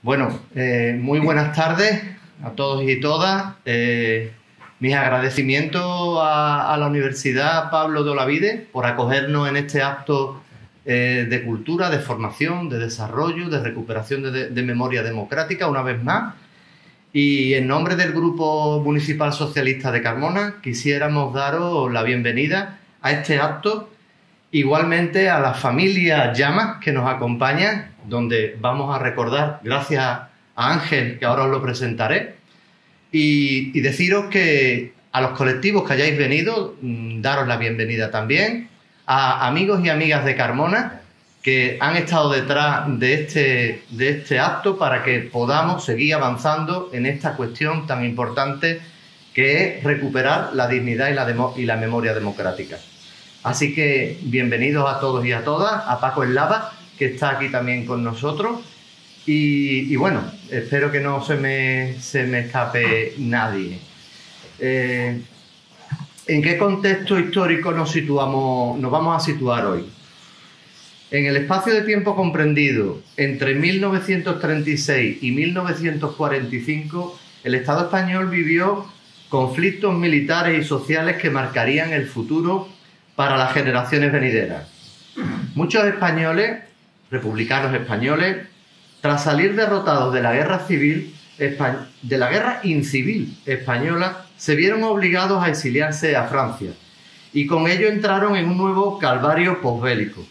Bueno, muy buenas tardes a todos y todas. Mis agradecimientos a la Universidad Pablo de Olavide por acogernos en este acto de cultura, de formación, de desarrollo, de recuperación de memoria democrática, una vez más. Y en nombre del Grupo Municipal Socialista de Carmona quisiéramos daros la bienvenida a este acto, igualmente a las familias Llamas que nos acompañan, donde vamos a recordar, gracias a Ángel, que ahora os lo presentaré, y deciros que a los colectivos que hayáis venido, daros la bienvenida también, a amigos y amigas de Carmona que han estado detrás de este acto para que podamos seguir avanzando en esta cuestión tan importante que es recuperar la dignidad y la memoria democrática. Así que bienvenidos a todos y a todas, a Paco Eslava, que está aquí también con nosotros, y bueno, espero que no se me escape nadie. ¿En qué contexto histórico nos vamos a situar hoy? En el espacio de tiempo comprendido entre 1936 y 1945, el Estado español vivió conflictos militares y sociales que marcarían el futuro para las generaciones venideras. Muchos españoles, republicanos españoles, tras salir derrotados de la guerra incivil española, se vieron obligados a exiliarse a Francia y con ello entraron en un nuevo calvario posbélico.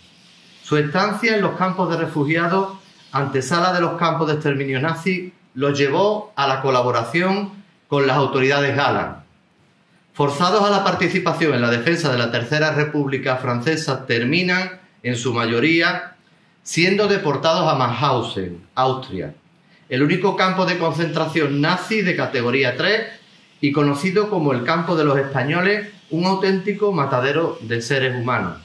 Su estancia en los campos de refugiados, antesala de los campos de exterminio nazi, los llevó a la colaboración con las autoridades galas. Forzados a la participación en la defensa de la Tercera República Francesa, terminan, en su mayoría, siendo deportados a Mauthausen, Austria, el único campo de concentración nazi de categoría 3 y conocido como el campo de los españoles, un auténtico matadero de seres humanos.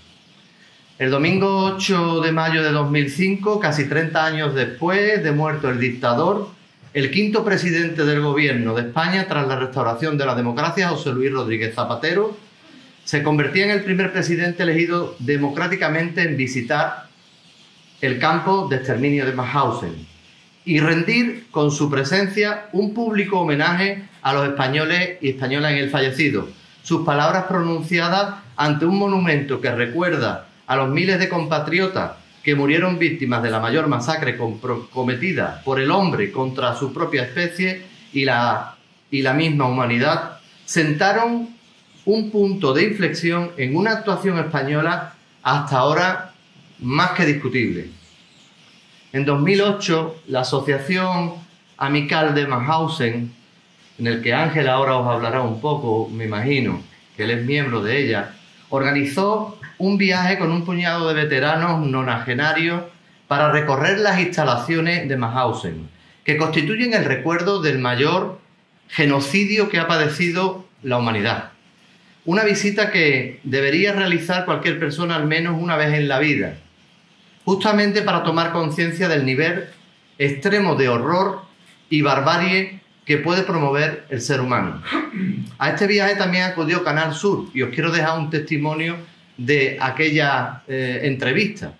El domingo 8 de mayo de 2005, casi 30 años después de muerto el dictador, el quinto presidente del gobierno de España tras la restauración de la democracia, José Luis Rodríguez Zapatero, se convertía en el primer presidente elegido democráticamente en visitar el campo de exterminio de Mauthausen y rendir con su presencia un público homenaje a los españoles y españolas en el fallecido. Sus palabras pronunciadas ante un monumento que recuerda a los miles de compatriotas que murieron víctimas de la mayor masacre cometida por el hombre contra su propia especie y la misma humanidad, sentaron un punto de inflexión en una actuación española hasta ahora más que discutible. En 2008, la Asociación Amical de Mauthausen, en el que Ángel ahora os hablará un poco, me imagino, que él es miembro de ella, organizó un viaje con un puñado de veteranos nonagenarios para recorrer las instalaciones de Mauthausen, que constituyen el recuerdo del mayor genocidio que ha padecido la humanidad. Una visita que debería realizar cualquier persona al menos una vez en la vida, justamente para tomar conciencia del nivel extremo de horror y barbarie que puede promover el ser humano. A este viaje también acudió Canal Sur y os quiero dejar un testimonio de aquella entrevista.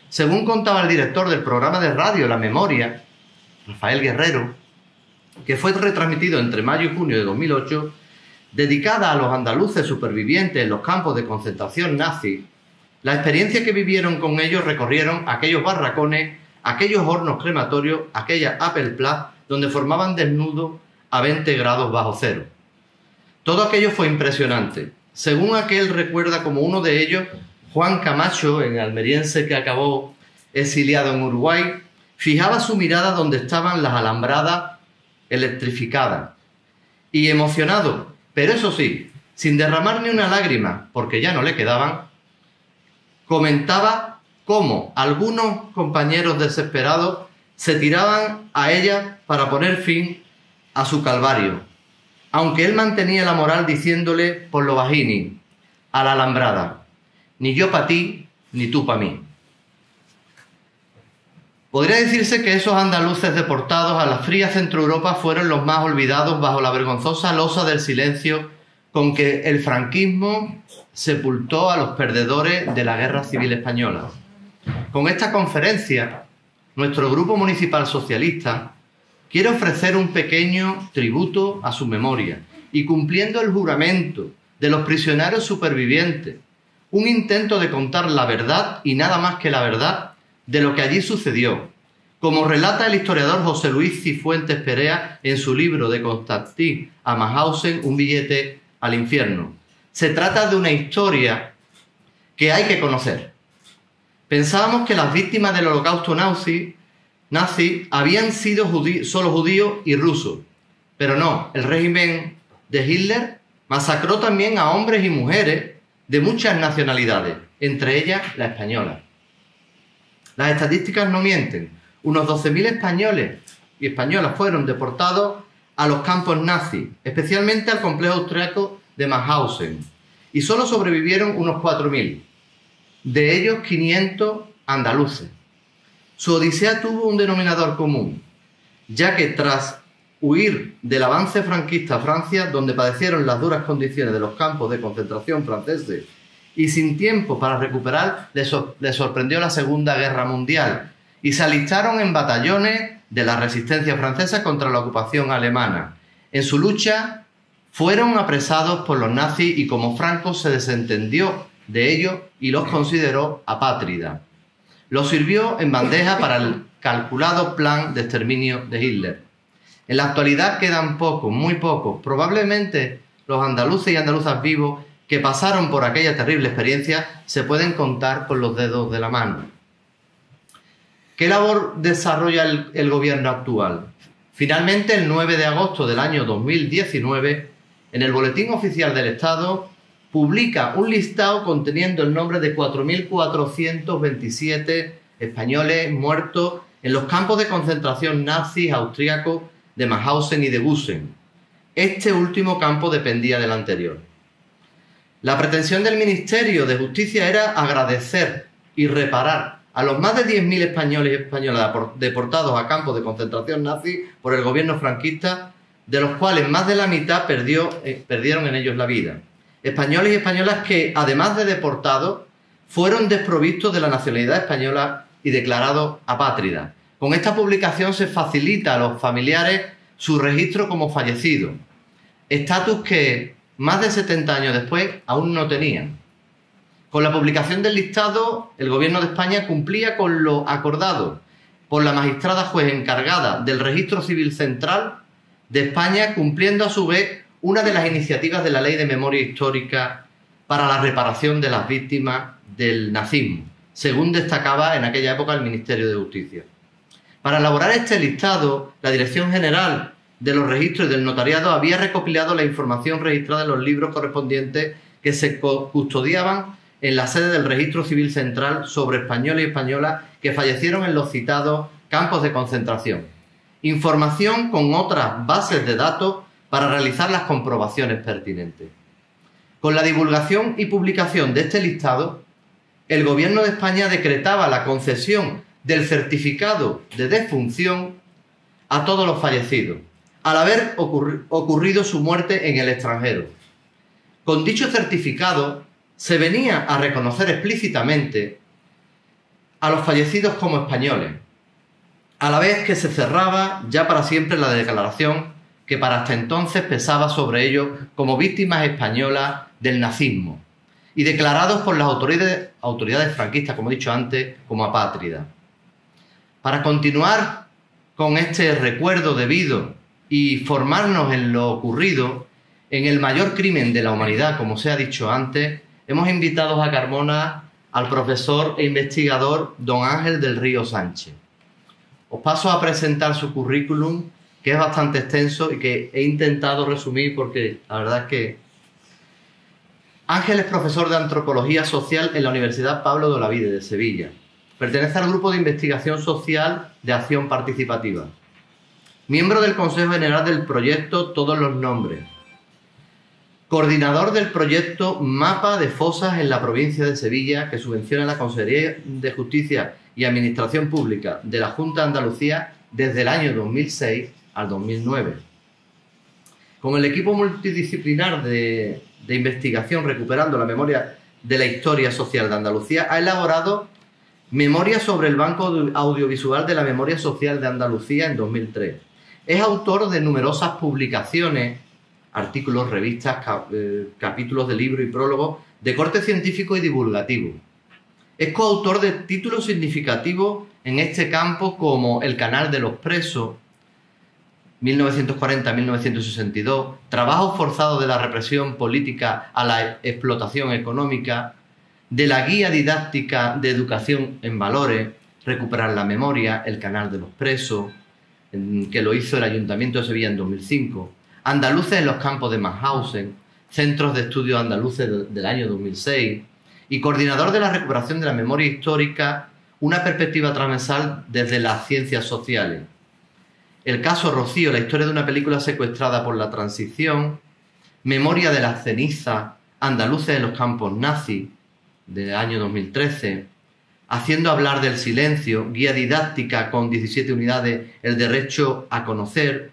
Según contaba el director del programa de radio La Memoria, Rafael Guerrero, que fue retransmitido entre mayo y junio de 2008, dedicada a los andaluces supervivientes en los campos de concentración nazi, la experiencia que vivieron con ellos recorrieron aquellos barracones, aquellos hornos crematorios, aquella Apple Plus, donde formaban desnudos a 20 grados bajo cero. Todo aquello fue impresionante. Según aquel recuerda como uno de ellos, Juan Camacho, el almeriense que acabó exiliado en Uruguay, fijaba su mirada donde estaban las alambradas electrificadas. Y emocionado, pero eso sí, sin derramar ni una lágrima, porque ya no le quedaban, comentaba cómo algunos compañeros desesperados se tiraban a ella para poner fin a su calvario, aunque él mantenía la moral diciéndole por lo bajini a la alambrada: ni yo pa' ti, ni tú pa' mí. Podría decirse que esos andaluces deportados a la fría Centroeuropa fueron los más olvidados bajo la vergonzosa losa del silencio con que el franquismo sepultó a los perdedores de la Guerra Civil Española. Con esta conferencia nuestro grupo municipal socialista quiere ofrecer un pequeño tributo a su memoria y, cumpliendo el juramento de los prisioneros supervivientes, un intento de contar la verdad y nada más que la verdad de lo que allí sucedió, como relata el historiador José Luis Cifuentes Perea en su libro de Konstantin a Mauthausen, Un billete al infierno. Se trata de una historia que hay que conocer. Pensábamos que las víctimas del holocausto nazi habían sido solo judíos y rusos, pero no, el régimen de Hitler masacró también a hombres y mujeres de muchas nacionalidades, entre ellas la española. Las estadísticas no mienten. Unos 12.000 españoles y españolas fueron deportados a los campos nazis, especialmente al complejo austriaco de Mauthausen, y solo sobrevivieron unos 4.000, de ellos 500 andaluces. Su odisea tuvo un denominador común, ya que tras huir del avance franquista a Francia, donde padecieron las duras condiciones de los campos de concentración franceses, y sin tiempo para recuperar, les sorprendió la Segunda Guerra Mundial, y se alistaron en batallones de la resistencia francesa contra la ocupación alemana. En su lucha fueron apresados por los nazis y como Franco se desentendió de ellos y los consideró apátridas. Los sirvió en bandeja para el calculado plan de exterminio de Hitler. En la actualidad quedan pocos, muy pocos, probablemente los andaluces y andaluzas vivos que pasaron por aquella terrible experiencia se pueden contar con los dedos de la mano. ¿Qué labor desarrolla el gobierno actual? Finalmente, el 9 de agosto del año 2019, en el Boletín Oficial del Estado, publica un listado conteniendo el nombre de 4.427 españoles muertos en los campos de concentración nazis austríacos de Mauthausen y de Gusen. Este último campo dependía del anterior. La pretensión del Ministerio de Justicia era agradecer y reparar a los más de 10.000 españoles y españolas deportados a campos de concentración nazi por el gobierno franquista, de los cuales más de la mitad perdieron en ellos la vida. Españoles y españolas que, además de deportados, fueron desprovistos de la nacionalidad española y declarados apátridas. Con esta publicación se facilita a los familiares su registro como fallecidos, estatus que más de 70 años después aún no tenían. Con la publicación del listado, el Gobierno de España cumplía con lo acordado por la magistrada juez encargada del Registro Civil Central de España, cumpliendo a su vez una de las iniciativas de la Ley de Memoria Histórica para la reparación de las víctimas del nazismo, según destacaba en aquella época el Ministerio de Justicia. Para elaborar este listado, la Dirección General de los Registros y del Notariado había recopilado la información registrada en los libros correspondientes que se custodiaban en la sede del Registro Civil Central sobre españoles y españolas que fallecieron en los citados campos de concentración. Información con otras bases de datos para realizar las comprobaciones pertinentes. Con la divulgación y publicación de este listado, el Gobierno de España decretaba la concesión del certificado de defunción a todos los fallecidos, al haber ocurrido su muerte en el extranjero. Con dicho certificado se venía a reconocer explícitamente a los fallecidos como españoles, a la vez que se cerraba ya para siempre la declaración que para hasta entonces pesaba sobre ellos como víctimas españolas del nazismo y declarados por las autoridades franquistas, como he dicho antes, como apátridas. Para continuar con este recuerdo debido y formarnos en lo ocurrido, en el mayor crimen de la humanidad, como se ha dicho antes, hemos invitado a Carmona al profesor e investigador don Ángel del Río Sánchez. Os paso a presentar su currículum, que es bastante extenso y que he intentado resumir porque la verdad es que Ángel es profesor de Antropología Social en la Universidad Pablo de Olavide de Sevilla. Pertenece al Grupo de Investigación Social de Acción Participativa. Miembro del Consejo General del proyecto Todos los Nombres. Coordinador del proyecto Mapa de Fosas en la provincia de Sevilla, que subvenciona la Consejería de Justicia y Administración Pública de la Junta de Andalucía desde el año 2006 al 2009. Con el equipo multidisciplinar de investigación Recuperando la Memoria de la Historia Social de Andalucía, ha elaborado Memoria sobre el Banco Audiovisual de la Memoria Social de Andalucía en 2003. Es autor de numerosas publicaciones, artículos, revistas, capítulos de libros y prólogos de corte científico y divulgativo. Es coautor de títulos significativos en este campo como El Canal de los Presos, 1940-1962, Trabajos forzados de la represión política a la explotación económica, de la Guía Didáctica de Educación en Valores, Recuperar la Memoria, El Canal de los Presos, que lo hizo el Ayuntamiento de Sevilla en 2005, Andaluces en los campos de Mauthausen, Centros de Estudios Andaluces del año 2006, y coordinador de la recuperación de la memoria histórica, una perspectiva transversal desde las ciencias sociales. El caso Rocío, la historia de una película secuestrada por la transición, Memoria de las cenizas, Andaluces en los campos nazis, del año 2013, Haciendo hablar del silencio, guía didáctica con 17 unidades, El derecho a conocer,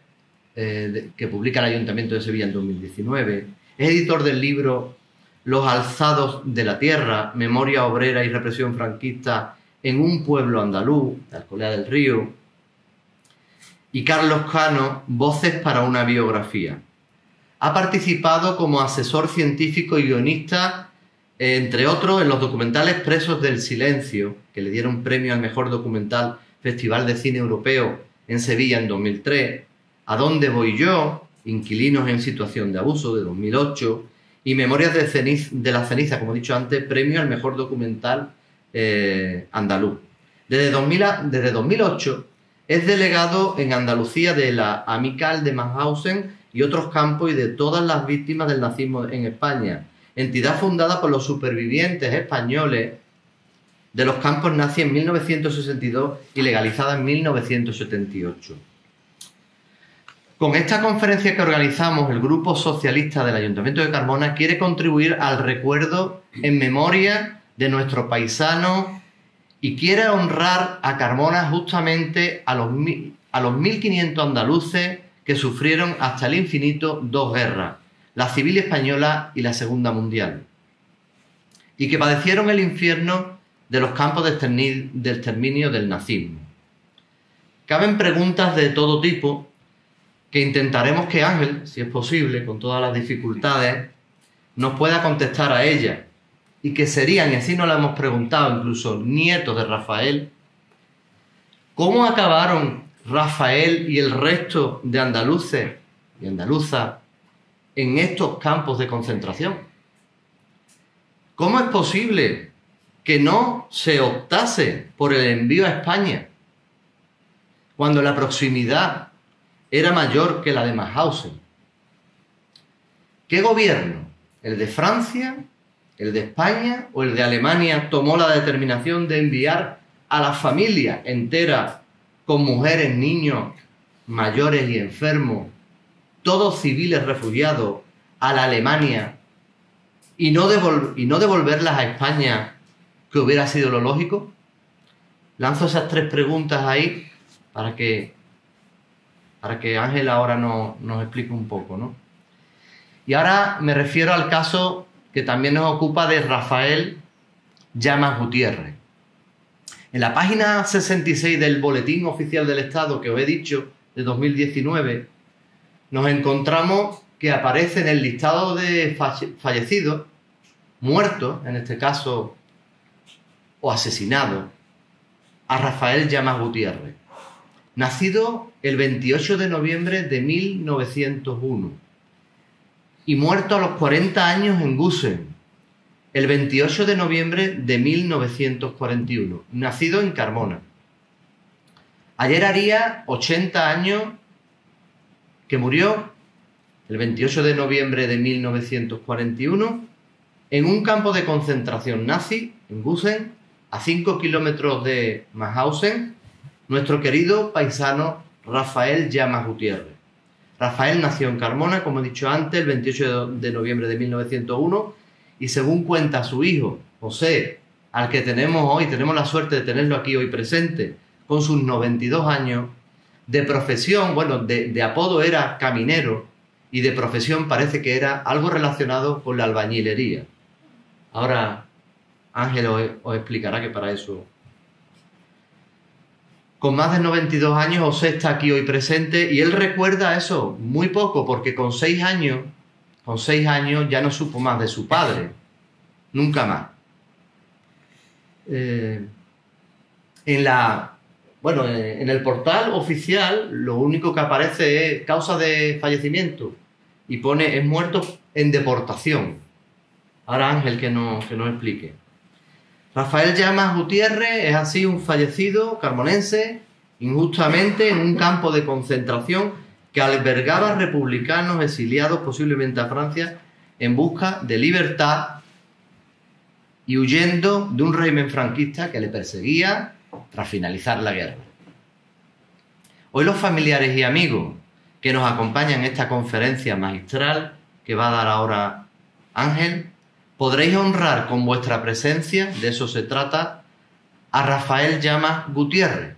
que publica el Ayuntamiento de Sevilla en 2019. Es editor del libro Los alzados de la tierra, Memoria obrera y represión franquista en un pueblo andaluz, de Alcolea del Río. Y Carlos Cano, Voces para una biografía. Ha participado como asesor científico y guionista, entre otros, en los documentales Presos del Silencio, que le dieron premio al mejor documental Festival de Cine Europeo en Sevilla en 2003, ¿A dónde voy yo?, Inquilinos en situación de abuso, de 2008, y Memorias de la ceniza, como he dicho antes, premio al mejor documental andaluz. Desde 2008 es delegado en Andalucía de la Amical de Mauthausen y otros campos y de todas las víctimas del nazismo en España, entidad fundada por los supervivientes españoles de los campos nazis en 1962 y legalizada en 1978. Con esta conferencia que organizamos, el Grupo Socialista del Ayuntamiento de Carmona quiere contribuir al recuerdo en memoria de nuestros paisanos y quiere honrar a Carmona justamente a los 1.500 andaluces que sufrieron hasta el infinito dos guerras, la civil española y la Segunda Mundial, y que padecieron el infierno de los campos de exterminio del nazismo. Caben preguntas de todo tipo que intentaremos que Ángel, si es posible, con todas las dificultades, nos pueda contestar a ellas, y que serían, y así nos las hemos preguntado, incluso nietos de Rafael, ¿cómo acabaron Rafael y el resto de andaluces y andaluzas en estos campos de concentración? ¿Cómo es posible que no se optase por el envío a España cuando la proximidad era mayor que la de Mauthausen? ¿Qué gobierno, el de Francia, el de España o el de Alemania, tomó la determinación de enviar a la familia entera con mujeres, niños, mayores y enfermos, todos civiles refugiados, a la Alemania y no devolverlas a España, que hubiera sido lo lógico? Lanzo esas tres preguntas ahí para que Ángel ahora nos explique un poco, ¿no? Y ahora me refiero al caso que también nos ocupa de Rafael Llamas Gutiérrez. En la página 66 del Boletín Oficial del Estado, que os he dicho, de 2019, nos encontramos que aparece en el listado de fallecidos, muertos, en este caso, o asesinados, a Rafael Llamas Gutiérrez, nacido el 28 de noviembre de 1901 y muerto a los 40 años en Gusen, el 28 de noviembre de 1941, nacido en Carmona. Ayer haría 80 años que murió el 28 de noviembre de 1941 en un campo de concentración nazi en Gusen, a 5 kilómetros de Mauthausen, nuestro querido paisano Rafael Llamas Gutiérrez. Rafael nació en Carmona, como he dicho antes, el 28 de noviembre de 1901, y según cuenta su hijo, José, al que tenemos la suerte de tenerlo aquí hoy presente, con sus 92 años, de profesión, bueno, de apodo era caminero, y de profesión parece que era algo relacionado con la albañilería. Ahora Ángel os explicará que para eso Con más de 92 años, José está aquí hoy presente y él recuerda eso muy poco, porque con 6 años ya no supo más de su padre, nunca más. En el portal oficial lo único que aparece es causa de fallecimiento y pone es muerto en deportación. Ahora Ángel que nos explique. Rafael Llamas Gutiérrez es así un fallecido carmonense injustamente en un campo de concentración que albergaba republicanos exiliados posiblemente a Francia en busca de libertad y huyendo de un régimen franquista que le perseguía tras finalizar la guerra. Hoy los familiares y amigos que nos acompañan en esta conferencia magistral que va a dar ahora Ángel, podréis honrar con vuestra presencia, de eso se trata, a Rafael Llamas Gutiérrez,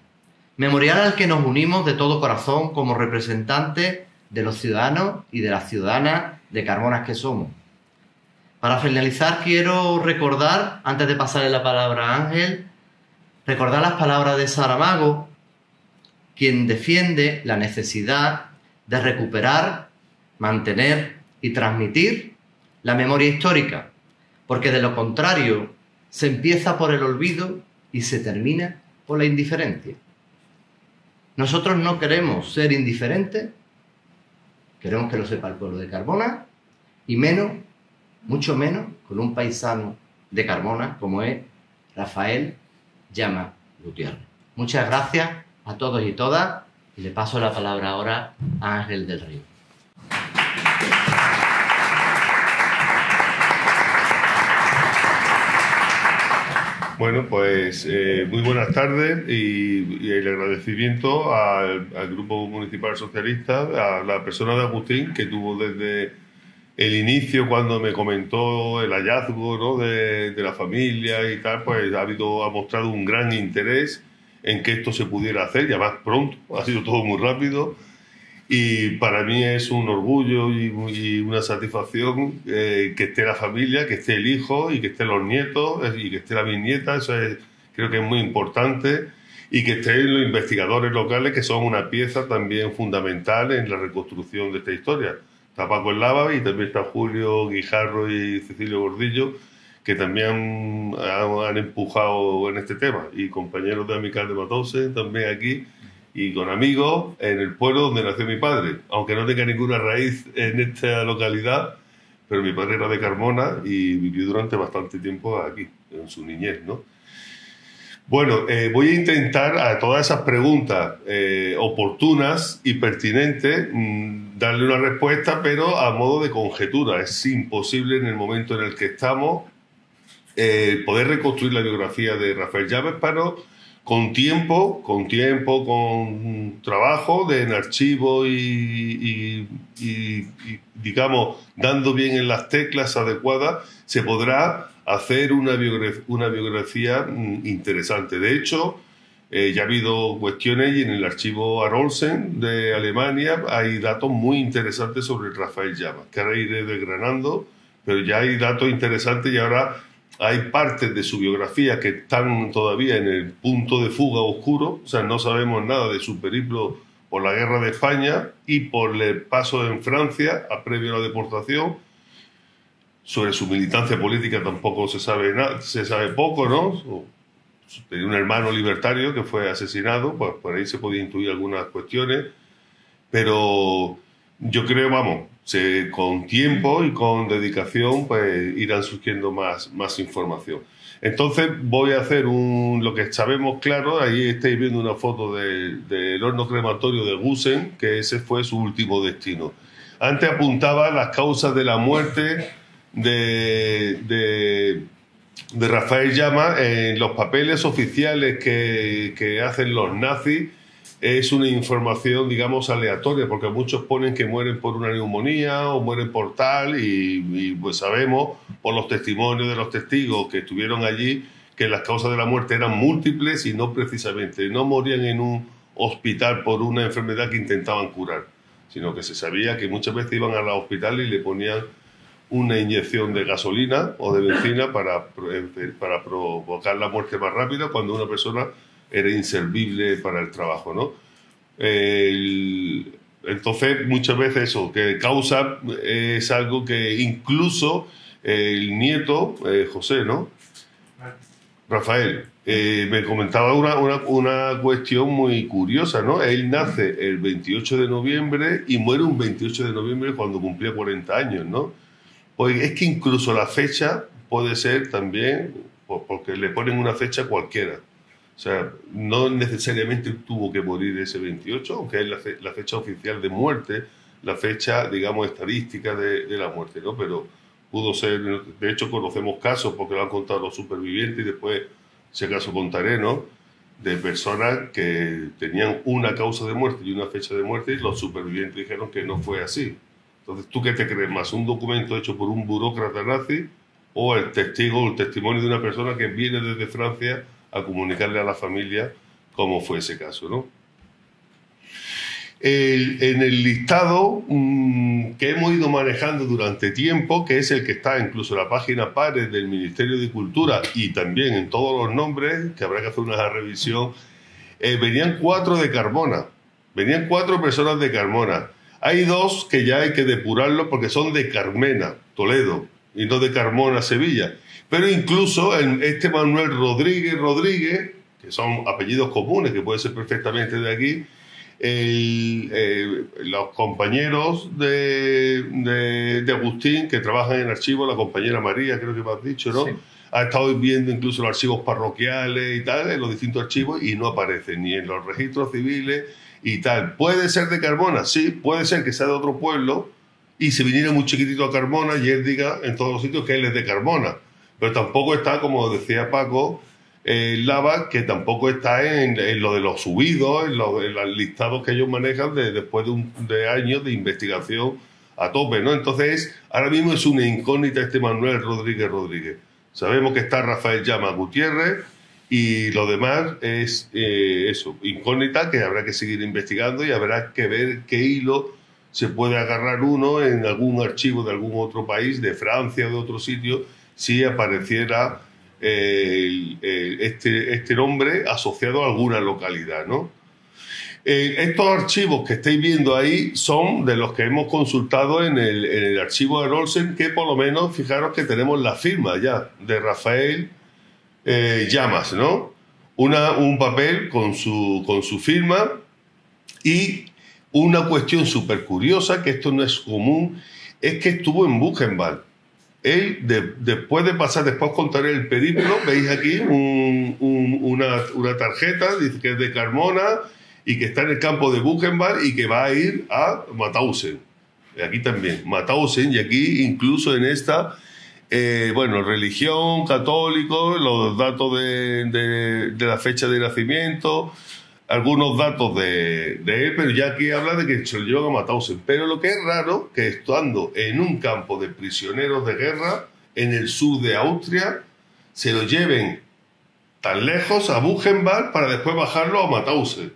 memorial al que nos unimos de todo corazón como representantes de los ciudadanos y de las ciudadanas de Carmona que somos. Para finalizar quiero recordar, antes de pasarle la palabra a Ángel, recordar las palabras de Saramago, quien defiende la necesidad de recuperar, mantener y transmitir la memoria histórica, porque de lo contrario se empieza por el olvido y se termina por la indiferencia. Nosotros no queremos ser indiferentes, queremos que lo sepa el pueblo de Carmona, y menos, mucho menos, con un paisano de Carmona como es Rafael Llamas Gutiérrez. Muchas gracias a todos y todas, y le paso la palabra ahora a Ángel del Río. Bueno, pues muy buenas tardes y el agradecimiento al Grupo Municipal Socialista, a la persona de Agustín, que tuvo desde el inicio, cuando me comentó el hallazgo, ¿no?, de la familia y tal, pues ha mostrado un gran interés en que esto se pudiera hacer, y además pronto, ha sido todo muy rápido. Y para mí es un orgullo y una satisfacción que esté la familia, que esté el hijo y que estén los nietos y que esté la bisnieta. Eso creo que es muy importante. Y que estén los investigadores locales, que son una pieza también fundamental en la reconstrucción de esta historia. Está Paco Eslava y también está Julio Guijarro y Cecilio Gordillo, que también han empujado en este tema. Y compañeros de Amical de Matousen también aquí, y con amigos en el pueblo donde nació mi padre, aunque no tenga ninguna raíz en esta localidad, pero mi padre era de Carmona y vivió durante bastante tiempo aquí, en su niñez, ¿no? Bueno, voy a intentar a todas esas preguntas oportunas y pertinentes darle una respuesta, pero a modo de conjetura. Es imposible en el momento en el que estamos poder reconstruir la biografía de Rafael Llamas, pero con tiempo, con trabajo en archivo y digamos, dando bien en las teclas adecuadas, se podrá hacer una biografía interesante. De hecho, ya ha habido cuestiones y en el archivo Arolsen de Alemania hay datos muy interesantes sobre Rafael Llamas, que ahora iré desgranando, pero ya hay datos interesantes y ahora hay partes de su biografía que están todavía en el punto de fuga oscuro, o sea, no sabemos nada de su periplo por la guerra de España y por el paso en Francia a previo a la deportación. Sobre su militancia política tampoco se sabe nada, se sabe poco, ¿no? Tenía un hermano libertario que fue asesinado, pues por ahí se podía intuir algunas cuestiones, pero yo creo, vamos, con tiempo y con dedicación pues irán surgiendo más información. Entonces voy a hacer lo que sabemos claro. Ahí estáis viendo una foto del horno crematorio de Gusen, que ese fue su último destino. Antes apuntaba las causas de la muerte de Rafael Llamas en los papeles oficiales que hacen los nazis. Es una información, digamos, aleatoria, porque muchos ponen que mueren por una neumonía o mueren por tal, y pues sabemos, por los testimonios de los testigos que estuvieron allí, que las causas de la muerte eran múltiples y no precisamente, no morían en un hospital por una enfermedad que intentaban curar, sino que se sabía que muchas veces iban al hospital y le ponían una inyección de gasolina o de benzina para provocar la muerte más rápida, cuando una persona era inservible para el trabajo, ¿no? Entonces, muchas veces eso, que causa es algo que incluso el nieto, José, ¿no? Rafael, me comentaba una cuestión muy curiosa, ¿no? Él nace el 28 de noviembre y muere un 28 de noviembre cuando cumplía 40 años, ¿no? Pues es que incluso la fecha puede ser también, pues porque le ponen una fecha cualquiera. O sea, no necesariamente tuvo que morir ese 28, aunque es la fecha oficial de muerte, la fecha, digamos, estadística de la muerte, ¿no? Pero pudo ser, de hecho conocemos casos, porque lo han contado los supervivientes y después, si acaso contaré, ¿no? De personas que tenían una causa de muerte y una fecha de muerte y los supervivientes dijeron que no fue así. Entonces, ¿tú qué te crees más? ¿Un documento hecho por un burócrata nazi o el testimonio de una persona que viene desde Francia a comunicarle a la familia cómo fue ese caso, ¿no? En el listado que hemos ido manejando durante tiempo, que es el que está incluso en la página PARES del Ministerio de Cultura y también en todos los nombres, que habrá que hacer una revisión, venían 4 de Carmona, venían 4 personas de Carmona. Hay 2 que ya hay que depurarlos porque son de Carmena, Toledo, y no de Carmona, Sevilla. Pero incluso este Manuel Rodríguez, que son apellidos comunes, que puede ser perfectamente de aquí, los compañeros de Agustín que trabajan en archivos, la compañera María, creo que me has dicho, ¿no? Sí. Ha estado viendo incluso los archivos parroquiales y tal, en los distintos archivos, y no aparece ni en los registros civiles y tal. ¿Puede ser de Carmona? Sí, puede ser que sea de otro pueblo y se viniera muy chiquitito a Carmona y él diga en todos los sitios que él es de Carmona. Pero tampoco está, como decía Paco, Lava, que tampoco está en lo de los subidos, en los listados que ellos manejan después de años de investigación a tope, ¿no? Entonces, ahora mismo es una incógnita este Manuel Rodríguez. Sabemos que está Rafael Llama Gutiérrez y lo demás es eso, incógnita que habrá que seguir investigando y habrá que ver qué hilo se puede agarrar uno en algún archivo de algún otro país, de Francia o de otro sitio, si apareciera este nombre asociado a alguna localidad, ¿no? Estos archivos que estáis viendo ahí son de los que hemos consultado en el archivo de Olsen, que por lo menos, fijaros que tenemos la firma ya de Rafael Llamas, ¿no? Un papel con su firma y una cuestión súper curiosa, que esto no es común, es que estuvo en Buchenwald. Él, después contaré el periplo, veis aquí una tarjeta, dice que es de Carmona y que está en el campo de Buchenwald y que va a ir a Mauthausen. Aquí también, Mauthausen, y aquí incluso en esta, religión, católico, los datos de la fecha de nacimiento, algunos datos de él, pero ya aquí habla de que se lo llevan a Mauthausen. Pero lo que es raro, que estando en un campo de prisioneros de guerra, en el sur de Austria, se lo lleven tan lejos, a Buchenwald, para después bajarlo a Mauthausen.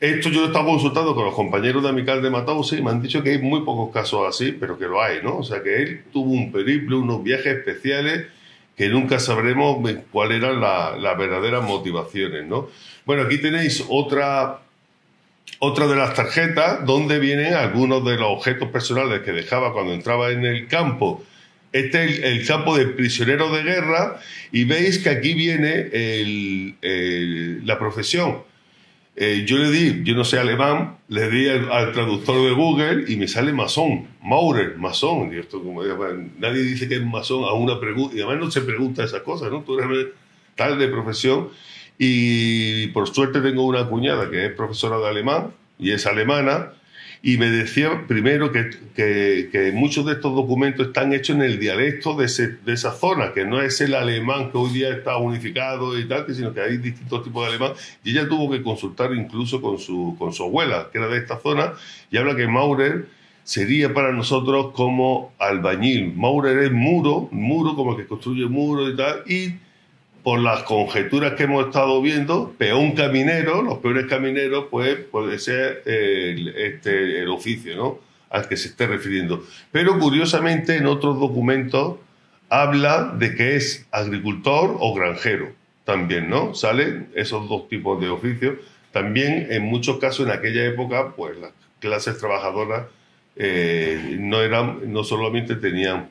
Esto yo lo he estado consultando con los compañeros de Amical de Mauthausen y me han dicho que hay muy pocos casos así, pero que lo hay, ¿no? O sea, que él tuvo un periplo, unos viajes especiales que nunca sabremos cuáles eran las verdaderas motivaciones, ¿no? Bueno, aquí tenéis otra de las tarjetas donde vienen algunos de los objetos personales que dejaba cuando entraba en el campo. Este es el campo de prisioneros de guerra y veis que aquí viene la profesión. Yo no sé alemán, le di al traductor de Google y me sale masón, Maurer, masón. Y esto, como nadie dice que es masón a una pregunta, y además no se pregunta esas cosas, ¿no? Tú eres tal de profesión. Y por suerte tengo una cuñada que es profesora de alemán y es alemana y me decía primero que muchos de estos documentos están hechos en el dialecto de esa zona, que no es el alemán que hoy día está unificado y tal, sino que hay distintos tipos de alemán, y ella tuvo que consultar incluso con su abuela, que era de esta zona, y habla que Maurer sería para nosotros como albañil. Maurer es muro como el que construye muros y tal, y por las conjeturas que hemos estado viendo, peón caminero, los peones camineros, pues puede ser el oficio, ¿no?, al que se esté refiriendo. Pero curiosamente en otros documentos habla de que es agricultor o granjero. también, ¿no? Salen esos dos tipos de oficios. También, en muchos casos, en aquella época, pues las clases trabajadoras no solamente tenían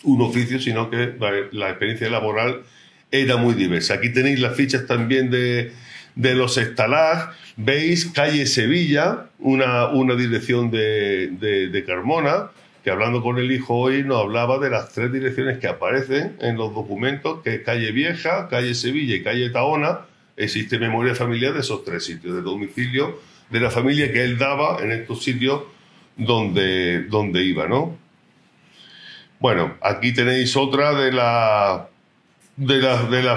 un oficio, sino que la experiencia laboral era muy diversa. Aquí tenéis las fichas también de los Stalag. Veis calle Sevilla, una dirección de Carmona, que hablando con el hijo hoy nos hablaba de las 3 direcciones que aparecen en los documentos, que es calle Vieja, calle Sevilla y calle Taona. Existe memoria familiar de esos 3 sitios, de domicilio de la familia que él daba en estos sitios donde iba, ¿no? Bueno, aquí tenéis otra de las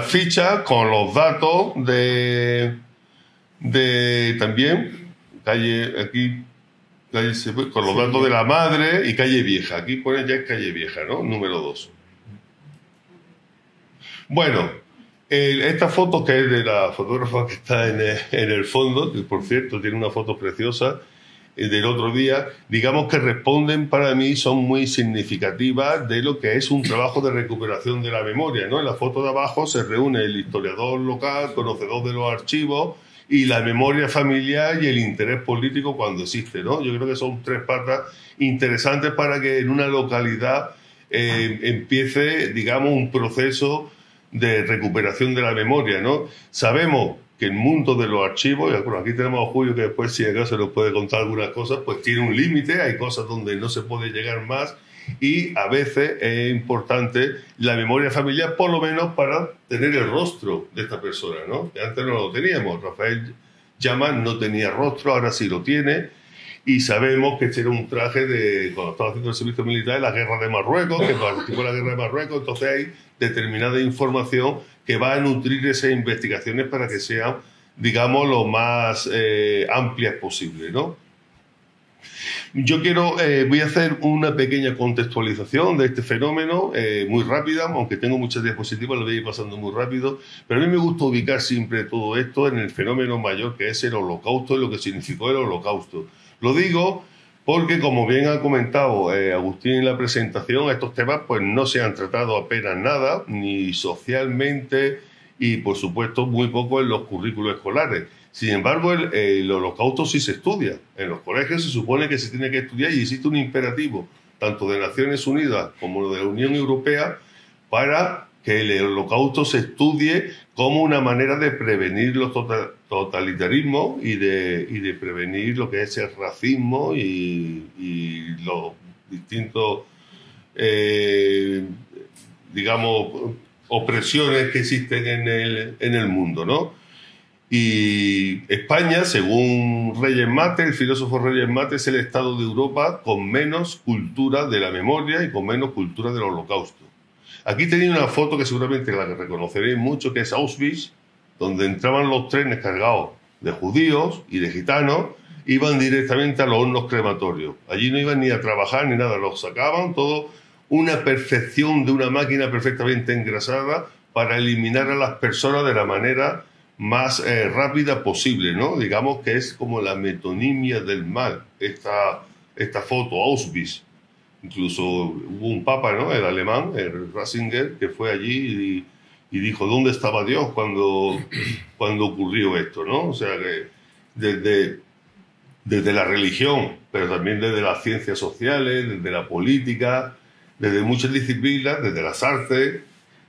fichas con los datos también calle con los datos de la madre y calle Vieja. Aquí pone ya es calle Vieja, ¿no? Número 2. Bueno, esta foto, que es de la fotógrafa que está en el fondo, que por cierto tiene una foto preciosa del otro día, digamos que responden para mí, son muy significativas de lo que es un trabajo de recuperación de la memoria, ¿no? En la foto de abajo se reúne el historiador local, conocedor de los archivos, y la memoria familiar y el interés político cuando existe, ¿no? Yo creo que son 3 patas interesantes para que en una localidad empiece, digamos, un proceso de recuperación de la memoria, ¿no? Sabemos que el mundo de los archivos, y bueno, aquí tenemos a Julio que después, si acaso nos puede contar algunas cosas, pues tiene un límite, hay cosas donde no se puede llegar más, y a veces es importante la memoria familiar, por lo menos para tener el rostro de esta persona, ¿no? Que antes no lo teníamos. Rafael Llamas no tenía rostro, ahora sí lo tiene, y sabemos que este era un traje de cuando estaba haciendo el servicio militar en la guerra de Marruecos, que participó en la guerra de Marruecos. Entonces hay determinada información que va a nutrir esas investigaciones para que sean, digamos, lo más amplias posible, ¿no? Yo voy a hacer una pequeña contextualización de este fenómeno, muy rápida, aunque tengo muchas diapositivas, lo voy a ir pasando muy rápido, pero a mí me gusta ubicar siempre todo esto en el fenómeno mayor que es el Holocausto y lo que significó el Holocausto. Lo digo porque, como bien ha comentado Agustín en la presentación, estos temas pues no se han tratado apenas nada, ni socialmente, y por supuesto muy poco en los currículos escolares. Sin embargo, el Holocausto sí se estudia. En los colegios se supone que se tiene que estudiar y existe un imperativo, tanto de Naciones Unidas como de la Unión Europea, para que el Holocausto se estudie como una manera de prevenir los totalitarismos y de prevenir lo que es el racismo y los distintos, digamos, opresiones que existen en el mundo, ¿no? Y España, según Reyes Mate, el filósofo Reyes Mate, es el estado de Europa con menos cultura de la memoria y con menos cultura del Holocausto. Aquí tenéis una foto que seguramente la que reconoceréis mucho, que es Auschwitz, donde entraban los trenes cargados de judíos y de gitanos, iban directamente a los hornos crematorios. Allí no iban ni a trabajar ni nada, los sacaban, todo una perfección de una máquina perfectamente engrasada para eliminar a las personas de la manera más rápida posible, ¿no? Digamos que es como la metonimia del mal, esta foto, Auschwitz. Incluso hubo un papa, ¿no? El alemán, el Ratzinger, que fue allí y dijo, ¿dónde estaba Dios cuando ocurrió esto, ¿no? O sea que desde la religión, pero también desde las ciencias sociales, desde la política, desde muchas disciplinas, desde las artes,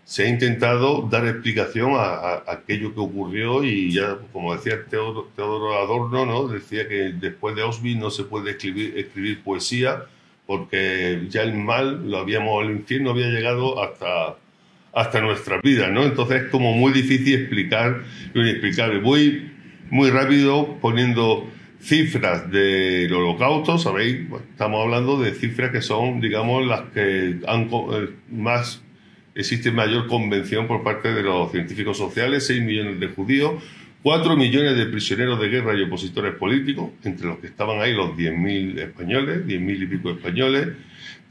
se ha intentado dar explicación a aquello que ocurrió, y ya, como decía Teodoro Adorno, ¿no? Decía que después de Auschwitz no se puede escribir poesía, porque ya el mal, el infierno había llegado hasta nuestras vidas, ¿no? Entonces es como muy difícil explicar lo inexplicable. Voy muy rápido poniendo cifras del Holocausto, ¿sabéis? Bueno, estamos hablando de cifras que son, digamos, las que existe mayor convención por parte de los científicos sociales: 6 millones de judíos, 4 millones de prisioneros de guerra y opositores políticos, entre los que estaban ahí los 10.000 españoles, 10.000 y pico españoles,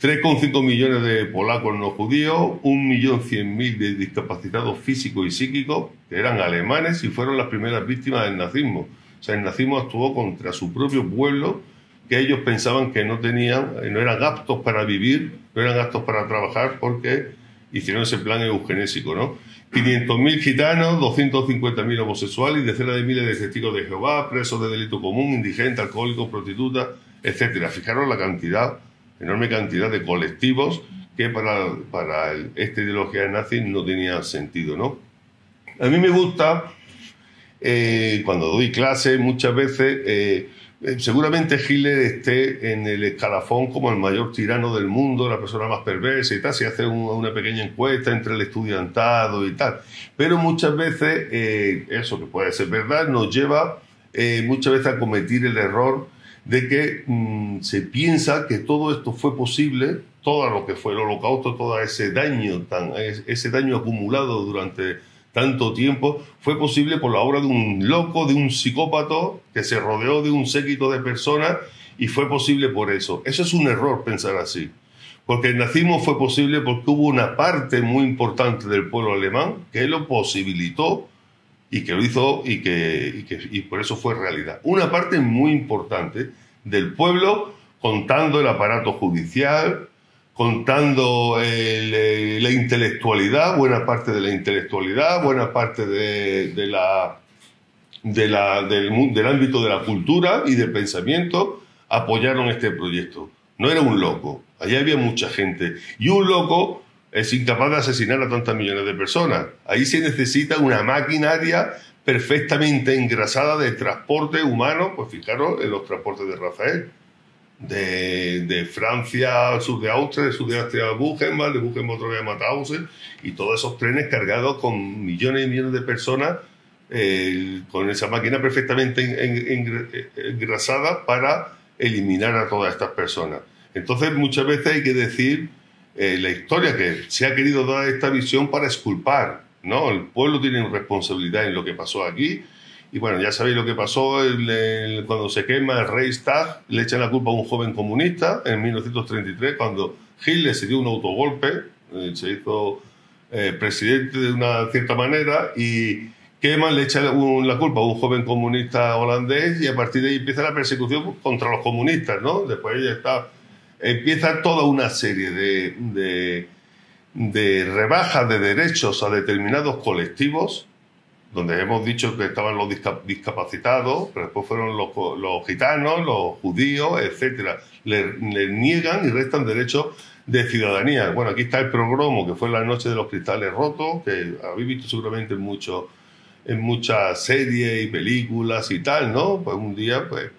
3,5 millones de polacos no judíos, 1.100.000 de discapacitados físicos y psíquicos, que eran alemanes y fueron las primeras víctimas del nazismo. O sea, el nazismo actuó contra su propio pueblo, que ellos pensaban que no eran aptos para vivir, no eran aptos para trabajar, porque hicieron ese plan eugenésico, ¿no? 500.000 gitanos, 250.000 homosexuales y decenas de miles de testigos de Jehová, presos de delito común, indigentes, alcohólicos, prostitutas, etcétera. Fijaros la cantidad, enorme cantidad de colectivos que para esta ideología nazi no tenía sentido, ¿no? A mí me gusta, cuando doy clase, muchas veces, seguramente Hitler esté en el escalafón como el mayor tirano del mundo, la persona más perversa y tal, se hace una pequeña encuesta entre el estudiantado y tal. Pero muchas veces, eso que puede ser verdad, nos lleva muchas veces a cometer el error de que se piensa que todo esto fue posible, todo lo que fue el Holocausto, todo ese daño acumulado durante tanto tiempo, fue posible por la obra de un loco, de un psicópata que se rodeó de un séquito de personas y fue posible por eso. Eso es un error pensar así, porque el nazismo fue posible porque hubo una parte muy importante del pueblo alemán que lo posibilitó y que lo hizo y por eso fue realidad. Una parte muy importante del pueblo, contando el aparato judicial, contando la intelectualidad, buena parte de la intelectualidad, buena parte del ámbito de la cultura y del pensamiento, apoyaron este proyecto. No era un loco, allí había mucha gente. Y un loco es incapaz de asesinar a tantas millones de personas. Ahí se necesita una maquinaria perfectamente engrasada de transporte humano, pues fijaros en los transportes de Rafael. De Francia al sur de Austria, de sur de Austria a Buchenwald, de Buchenwald otra vez a Mauthausen, y todos esos trenes cargados con millones y millones de personas con esa máquina perfectamente engrasada para eliminar a todas estas personas. Entonces muchas veces hay que decir la historia, que se ha querido dar esta visión para exculpar, ¿no? El pueblo tiene responsabilidad en lo que pasó aquí. Y bueno, ya sabéis lo que pasó cuando se quema el Reichstag, le echan la culpa a un joven comunista en 1933, cuando Hitler se dio un autogolpe, se hizo presidente de una cierta manera, y queman, le echan la culpa a un joven comunista holandés, y a partir de ahí empieza la persecución contra los comunistas, ¿no? Después ya empieza toda una serie de rebajas de derechos a determinados colectivos, donde hemos dicho que estaban los discapacitados, pero después fueron los gitanos, los judíos, etcétera. Le niegan y restan derechos de ciudadanía. Bueno, aquí está el pogromo, que fue la noche de los cristales rotos, que habéis visto seguramente en muchas series y películas y tal, ¿no? Pues un día pues,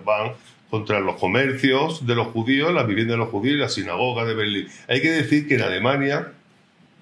van contra los comercios de los judíos, las viviendas de los judíos y la sinagoga de Berlín. Hay que decir que en Alemania,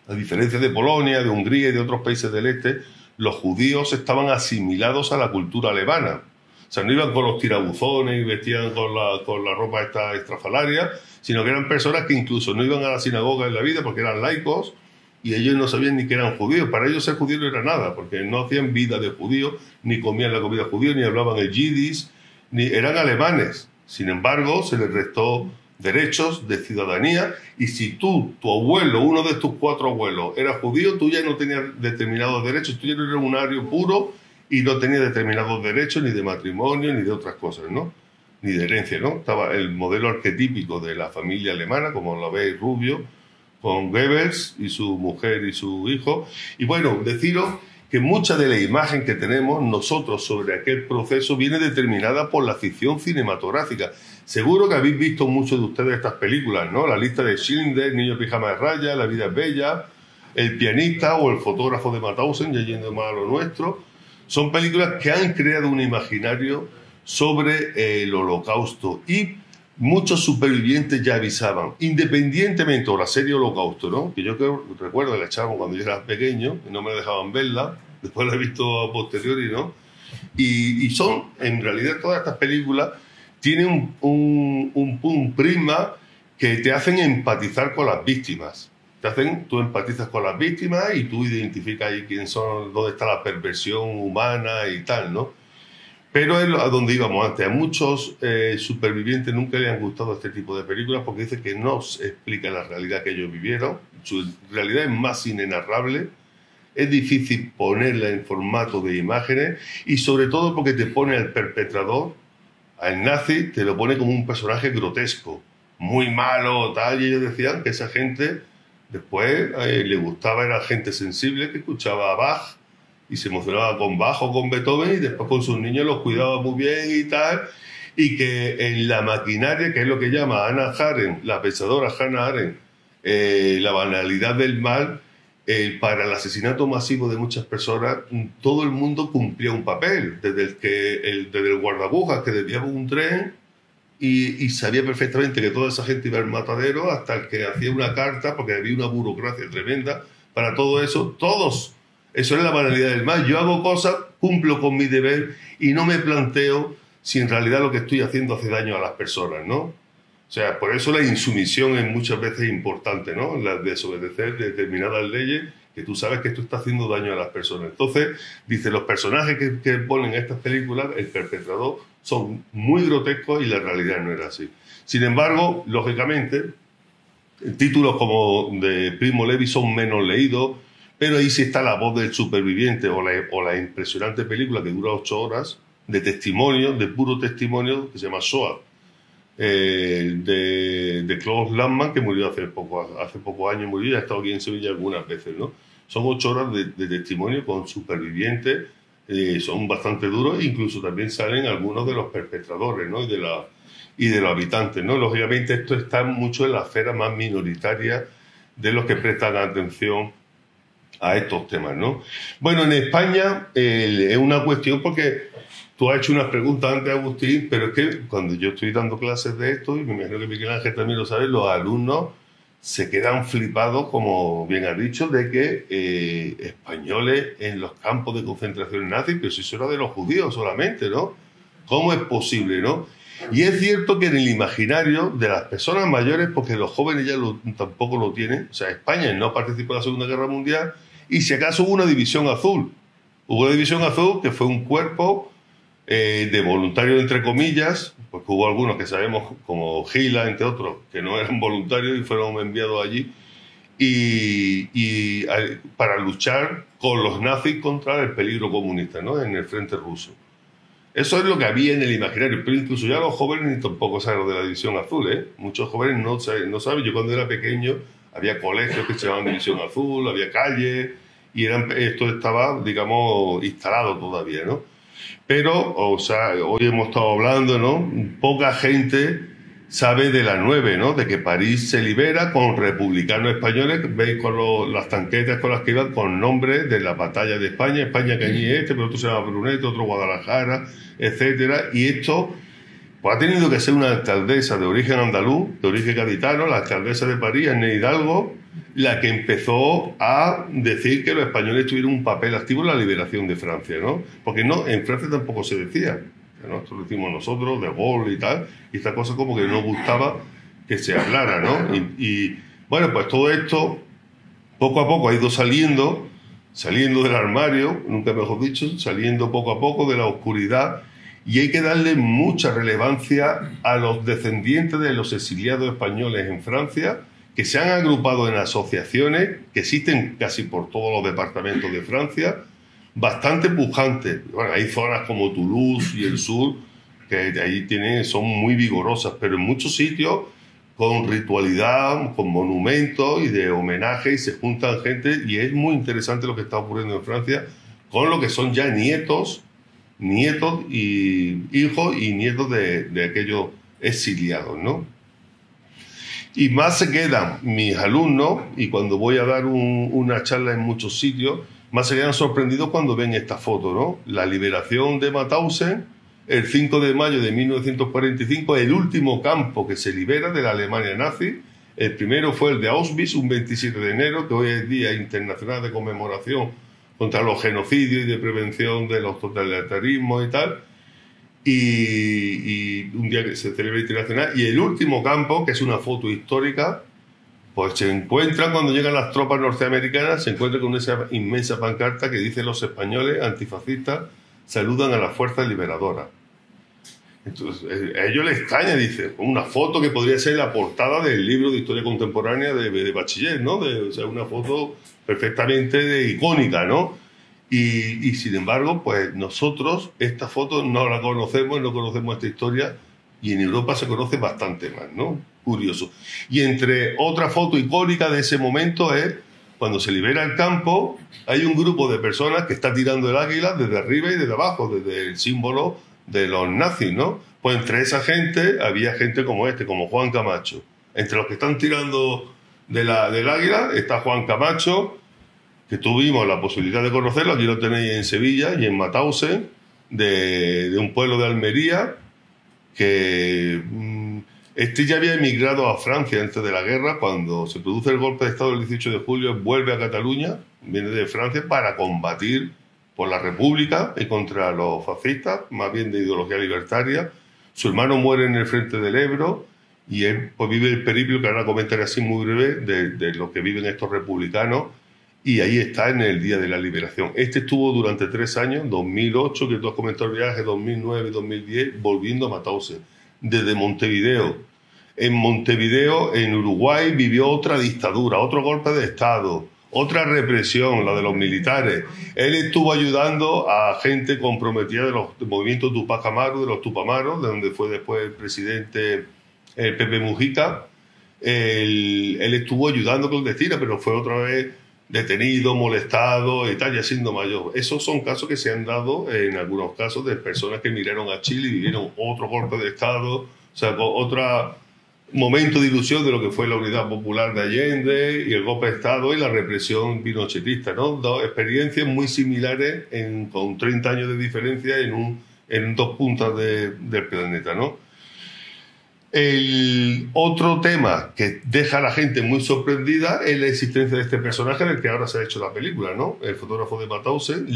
a diferencia de Polonia, de Hungría y de otros países del este, los judíos estaban asimilados a la cultura alemana. O sea, no iban con los tirabuzones y vestían con la ropa esta estrafalaria, sino que eran personas que incluso no iban a la sinagoga en la vida porque eran laicos y ellos no sabían ni que eran judíos. Para ellos ser judío no era nada, porque no hacían vida de judío, ni comían la comida judía, ni hablaban el yiddish, ni eran alemanes. Sin embargo, se les restó derechos de ciudadanía, y si tu abuelo, uno de tus 4 abuelos, era judío, tú ya no tenías determinados derechos, tú ya no eras un ario puro y no tenías determinados derechos ni de matrimonio ni de otras cosas, ¿no? Ni de herencia, ¿no? Estaba el modelo arquetípico de la familia alemana, como lo veis Rubio, con Goebbels y su mujer y su hijo. Y bueno, deciros que mucha de la imagen que tenemos nosotros sobre aquel proceso viene determinada por la ficción cinematográfica. Seguro que habéis visto muchos de ustedes estas películas, ¿no? La lista de Schindler, Niño pijama de raya, La vida es bella, El pianista o El fotógrafo de Mauthausen, ya yendo más a lo nuestro. Son películas que han creado un imaginario sobre el Holocausto, y muchos supervivientes ya avisaban, independientemente de la serie Holocausto, ¿no? Que yo recuerdo que la echaban cuando yo era pequeño y no me dejaban verla, después la he visto a posteriori, ¿no? Y son, en realidad, todas estas películas tienen un prisma que te hacen empatizar con las víctimas. Tú empatizas con las víctimas y tú identificas ahí quién son, dónde está la perversión humana y tal, ¿no? Pero es a donde íbamos antes. A muchos supervivientes nunca les han gustado este tipo de películas porque dicen que no explica la realidad que ellos vivieron. Su realidad es más inenarrable. Es difícil ponerla en formato de imágenes, y sobre todo porque te pone al perpetrador, al nazi, te lo pone como un personaje grotesco, muy malo, tal. Y ellos decían que esa gente Después le gustaba, era gente sensible que escuchaba a Bach y se emocionaba con Bach o con Beethoven, y después con sus niños los cuidaba muy bien y tal, y que en la maquinaria, que es lo que llama Hannah Arendt, la pensadora Hannah Arendt, la banalidad del mal, para el asesinato masivo de muchas personas, todo el mundo cumplía un papel, desde el guardabujas que desviaba un tren y sabía perfectamente que toda esa gente iba al matadero, hasta el que hacía una carta, porque había una burocracia tremenda para todo eso. Todos, eso es la banalidad del mal. Yo hago cosas, cumplo con mi deber y no me planteo si en realidad lo que estoy haciendo hace daño a las personas, ¿no? O sea, por eso la insumisión es muchas veces importante, ¿no? La desobedecer determinadas leyes, que tú sabes que esto está haciendo daño a las personas. Entonces, dice, los personajes que ponen en estas películas, el perpetrador, son muy grotescos y la realidad no era así. Sin embargo, lógicamente, títulos como de Primo Levi son menos leídos, pero ahí sí está la voz del superviviente o la impresionante película que dura 8 horas de testimonio, de puro testimonio, que se llama Shoah, de Klaus Landmann, que murió hace pocos años, murió y ha estado aquí en Sevilla algunas veces, ¿no? Son 8 horas de testimonio con supervivientes, son bastante duros, incluso también salen algunos de los perpetradores, ¿no? y de los habitantes, ¿no? Lógicamente esto está mucho en la esfera más minoritaria de los que prestan atención a estos temas, ¿no? Bueno, en España es una cuestión porque tú has hecho unas preguntas antes, Agustín, pero es que cuando yo estoy dando clases de esto, y me imagino que Miguel Ángel también lo sabe, los alumnos se quedan flipados, como bien has dicho, de que españoles en los campos de concentración nazis, pero si eso era de los judíos solamente, ¿no? ¿Cómo es posible, no? Y es cierto que en el imaginario de las personas mayores, porque los jóvenes ya tampoco lo tienen, o sea, España no participó en la Segunda Guerra Mundial, y si acaso hubo una división azul. Hubo una división azul que fue un cuerpo de voluntarios, entre comillas, porque hubo algunos que sabemos, como Gila, entre otros, que no eran voluntarios y fueron enviados allí, y para luchar con los nazis contra el peligro comunista, ¿no? En el frente ruso. Eso es lo que había en el imaginario, pero incluso ya los jóvenes ni tampoco saben lo de la División Azul, ¿eh? Muchos jóvenes no saben. Yo cuando era pequeño había colegios que se llamaban División Azul, había calles, y esto estaba, digamos, instalado todavía, ¿no? Pero, o sea, hoy hemos estado hablando, ¿no? Poca gente sabe de la 9, ¿no? De que París se libera con republicanos españoles, veis con las tanquetas con las que iban, con nombres de la batalla de España, España Cañí pero otro se llama Brunete, otro Guadalajara, etcétera. Y esto pues ha tenido que ser una alcaldesa de origen andaluz, de origen gaditano, la alcaldesa de París, Ana Hidalgo, la que empezó a decir que los españoles tuvieron un papel activo en la liberación de Francia, ¿no? Porque no, en Francia tampoco se decía, ¿no? Esto lo decimos nosotros, de Gaulle y tal, y esta cosa como que no gustaba que se hablara, ¿no? Y bueno, pues todo esto poco a poco ha ido saliendo del armario, nunca mejor dicho, saliendo poco a poco de la oscuridad, y hay que darle mucha relevancia a los descendientes de los exiliados españoles en Francia, que se han agrupado en asociaciones que existen casi por todos los departamentos de Francia, bastante pujantes. Bueno, hay zonas como Toulouse y el sur que ahí son muy vigorosas, pero en muchos sitios con ritualidad, con monumentos y de homenaje, y se juntan gente, y es muy interesante lo que está ocurriendo en Francia con lo que son ya nietos y hijos y nietos de aquellos exiliados, ¿no? Y más se quedan mis alumnos, y cuando voy a dar una charla en muchos sitios, más se quedan sorprendidos cuando ven esta foto, ¿no? La liberación de Mauthausen, el 5 de mayo de 1945, el último campo que se libera de la Alemania nazi. El primero fue el de Auschwitz, un 27 de enero, que hoy es Día Internacional de Conmemoración contra los genocidios y de prevención de los totalitarismos y tal. Y un día que se celebra internacional. Y el último campo, que es una foto histórica, pues se encuentra cuando llegan las tropas norteamericanas, se encuentra con esa inmensa pancarta que dice: los españoles antifascistas saludan a las fuerzas liberadoras. Entonces, a ellos les extraña, dice, una foto que podría ser la portada del libro de historia contemporánea de Bachiller, ¿no? O sea, una foto perfectamente icónica, ¿no? Y sin embargo, pues nosotros esta foto no la conocemos, no conocemos esta historia, y en Europa se conoce bastante más, ¿no? Curioso. Y entre otra foto icónica de ese momento es cuando se libera el campo, hay un grupo de personas que está tirando el águila desde arriba y desde abajo, desde el símbolo de los nazis, ¿no? Pues entre esa gente había gente como como Juan Camacho. Entre los que están tirando del águila está Juan Camacho, que tuvimos la posibilidad de conocerlo, aquí lo tenéis en Sevilla y en Mauthausen, de un pueblo de Almería, que este ya había emigrado a Francia antes de la guerra. Cuando se produce el golpe de Estado el 18 de julio, vuelve a Cataluña, viene de Francia para combatir por la República y contra los fascistas, más bien de ideología libertaria. Su hermano muere en el frente del Ebro y él pues vive el periplo, que ahora comentaré así muy breve, de lo que viven estos republicanos, y ahí está en el día de la liberación. Este estuvo durante 3 años, 2008, que tú has comentado el viaje, 2009, 2010, volviendo a Mauthausen, desde Montevideo. En Montevideo, en Uruguay, vivió otra dictadura, otro golpe de Estado, otra represión, la de los militares. Él estuvo ayudando a gente comprometida de los movimientos Tupac Amaru, de los Tupamaros, de donde fue después el presidente Pepe Mujica. Él estuvo ayudando clandestina, pero fue otra vez detenido, molestado y tal, ya siendo mayor. Esos son casos que se han dado en algunos casos de personas que emigraron a Chile y vivieron otro golpe de Estado, o sea, otro momento de ilusión de lo que fue la Unidad Popular de Allende y el golpe de Estado y la represión pinochetista, ¿no? Dos experiencias muy similares con 30 años de diferencia en 2 puntas del planeta, ¿no? El otro tema que deja a la gente muy sorprendida es la existencia de este personaje del que ahora se ha hecho la película, ¿no? El fotógrafo de Mauthausen.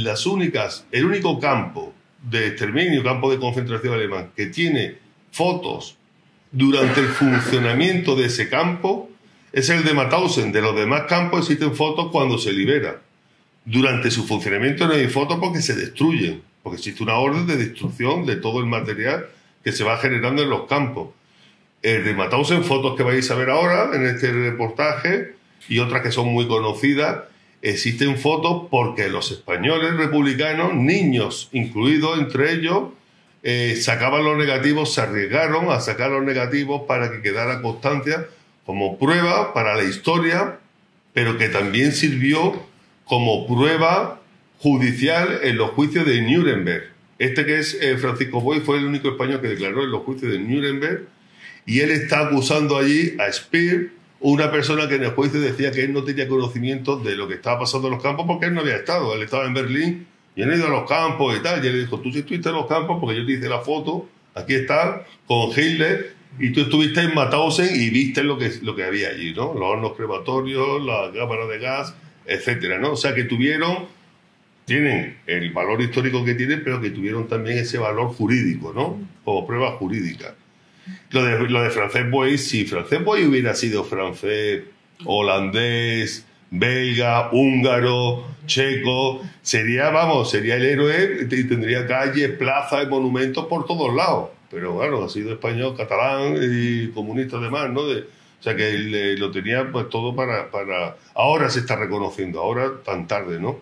El único campo de exterminio, campo de concentración alemán, que tiene fotos durante el funcionamiento de ese campo es el de Mauthausen. De los demás campos existen fotos cuando se libera. Durante su funcionamiento no hay fotos porque se destruyen, porque existe una orden de destrucción de todo el material que se va generando en los campos. El de Mauthausen, fotos que vais a ver ahora en este reportaje y otras que son muy conocidas, existen fotos porque los españoles republicanos, niños incluidos entre ellos, sacaban los negativos, se arriesgaron a sacar los negativos para que quedara constancia como prueba para la historia, pero que también sirvió como prueba judicial en los juicios de Nuremberg. Este que es Francisco Boy fue el único español que declaró en los juicios de Nuremberg. Y él está acusando allí a Speer, una persona que en el juicio decía que él no tenía conocimiento de lo que estaba pasando en los campos porque él no había estado. Él estaba en Berlín y él ha ido a los campos y tal. Y él le dijo, tú sí estuviste en los campos porque yo te hice la foto, aquí está, con Hitler, y tú estuviste en Mauthausen y viste lo que había allí, ¿no? Los hornos crematorios, las cámaras de gas, etcétera, ¿no? O sea, que tienen el valor histórico que tienen, pero que tuvieron también ese valor jurídico, ¿no? Como prueba jurídica. Lo de Francesc Boix, si Francesc Boix hubiera sido francés, holandés, belga, húngaro, checo, sería el héroe y tendría calles, plazas y monumentos por todos lados. Pero bueno, ha sido español, catalán y comunista además, ¿no? O sea que lo tenía pues todo para... Ahora se está reconociendo, ahora tan tarde, ¿no?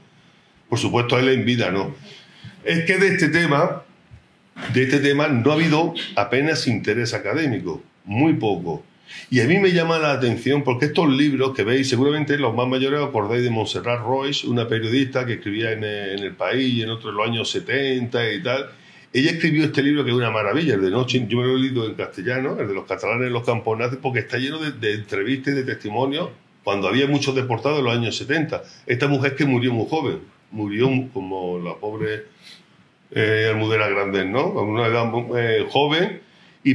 Por supuesto, él en vida, ¿no? Es que de este tema no ha habido apenas interés académico, muy poco. Y a mí me llama la atención porque estos libros que veis, seguramente los más mayores os acordáis de Montserrat Roig, una periodista que escribía en El País y en otros en los años 70 y tal. Ella escribió este libro que es una maravilla, el de Noche, yo me lo he leído en castellano, el de los catalanes en los campos nazis, porque está lleno de entrevistas y de testimonios cuando había muchos deportados en los años 70. Esta mujer que murió muy joven, murió como la pobre... Almudena Grandes, ¿no? A una edad joven,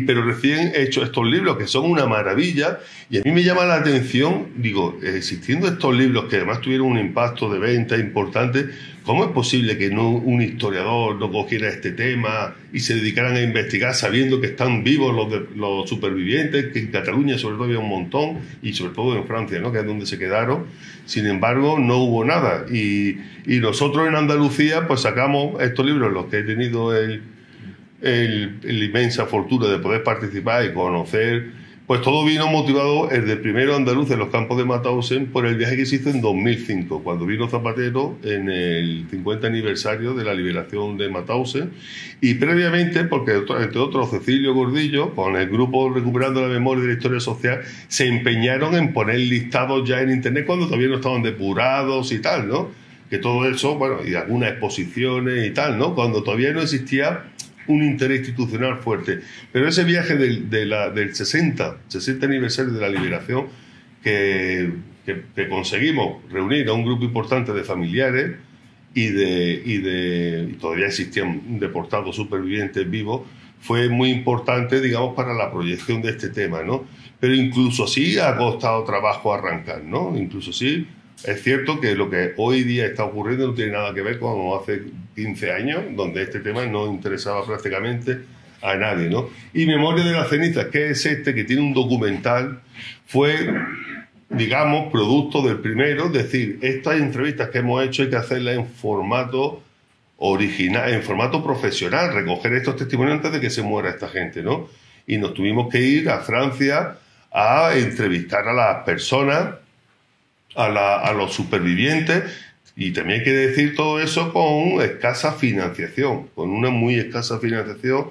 pero recién he hecho estos libros que son una maravilla. Y a mí me llama la atención, digo, existiendo estos libros que además tuvieron un impacto de venta importante, ¿cómo es posible que un historiador no cogiera este tema y se dedicaran a investigar sabiendo que están vivos los supervivientes, que en Cataluña sobre todo había un montón y sobre todo en Francia, ¿no? Que es donde se quedaron? Sin embargo, no hubo nada. Y nosotros en Andalucía pues sacamos estos libros, los que he tenido la inmensa fortuna de poder participar y conocer Pues todo vino motivado, el de primero andaluz en los campos de Mauthausen, por el viaje que se hizo en 2005, cuando vino Zapatero en el 50 aniversario de la liberación de Mauthausen, y previamente, porque entre otros Cecilio Gordillo, con el grupo Recuperando la Memoria de la Historia Social, se empeñaron en poner listados ya en internet cuando todavía no estaban depurados y tal, ¿no? Que todo eso, bueno, y algunas exposiciones y tal, ¿no? Cuando todavía no existía un interés institucional fuerte. Pero ese viaje del 60 aniversario de la liberación, que conseguimos reunir a un grupo importante de familiares y todavía existían deportados supervivientes vivos, fue muy importante, digamos, para la proyección de este tema, ¿no? Pero incluso así ha costado trabajo arrancar, ¿no? Incluso así es cierto que lo que hoy día está ocurriendo no tiene nada que ver con hace 15 años, donde este tema no interesaba prácticamente a nadie, ¿no? Y Memoria de las Cenizas, que es este, que tiene un documental, fue, digamos, producto del primero, es decir, estas entrevistas que hemos hecho hay que hacerlas en formato original, en formato profesional, recoger estos testimonios antes de que se muera esta gente, ¿no? Y nos tuvimos que ir a Francia a entrevistar a las personas, a los supervivientes, y también hay que decir todo eso con escasa financiación, con una muy escasa financiación,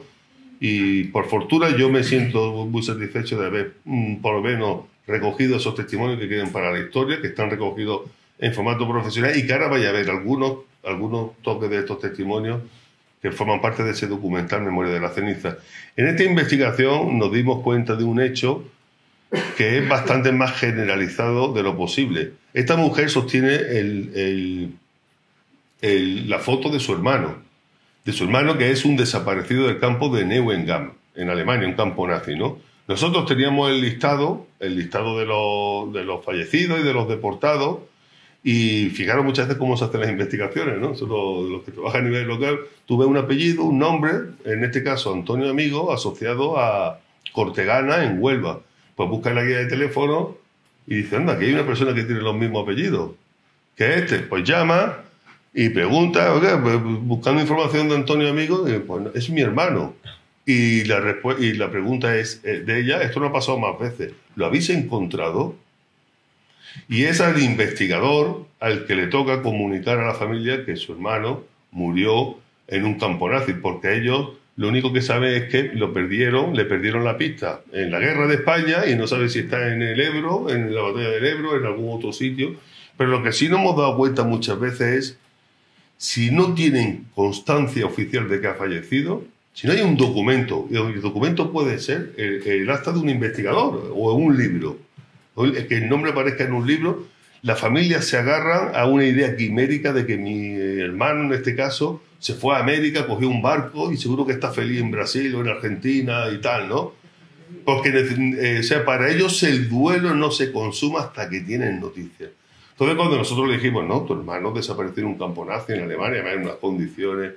y por fortuna yo me siento muy satisfecho de haber por lo menos recogido esos testimonios que quedan para la historia, que están recogidos en formato profesional, y que ahora vaya a haber algunos toques de estos testimonios que forman parte de ese documental Memoria de la Ceniza. En esta investigación nos dimos cuenta de un hecho que es bastante más generalizado de lo posible. Esta mujer sostiene la foto de su hermano que es un desaparecido del campo de Neuengamme, en Alemania, un campo nazi, ¿no? Nosotros teníamos el listado de los fallecidos y de los deportados, y fijaros muchas veces cómo se hacen las investigaciones, ¿no? Los que trabajan a nivel local, tú ves un apellido, un nombre, en este caso Antonio Amigo, asociado a Cortegana en Huelva. Pues busca en la guía de teléfono y dice, anda, que hay una persona que tiene los mismos apellidos que este. Pues llama y pregunta, oye, pues, buscando información de Antonio Amigo, pues es mi hermano. Y la pregunta es de ella, esto no ha pasado más veces, ¿lo habéis encontrado? Y es al investigador al que le toca comunicar a la familia que su hermano murió en un campo nazi, porque ellos lo único que saben es que le perdieron la pista en la guerra de España, y no sabe si está en el Ebro, en la batalla del Ebro, en algún otro sitio. Pero lo que sí nos hemos dado cuenta muchas veces es, si no tienen constancia oficial de que ha fallecido, si no hay un documento, y el documento puede ser el acta de un investigador o un libro, que el nombre aparezca en un libro, la familia se agarran a una idea quimérica de que mi hermano, en este caso, se fue a América, cogió un barco y seguro que está feliz en Brasil o en Argentina y tal, ¿no? Porque o sea, para ellos el duelo no se consuma hasta que tienen noticias. Entonces, cuando nosotros le dijimos, no, tu hermano desapareció en un campo nazi en Alemania, en unas condiciones...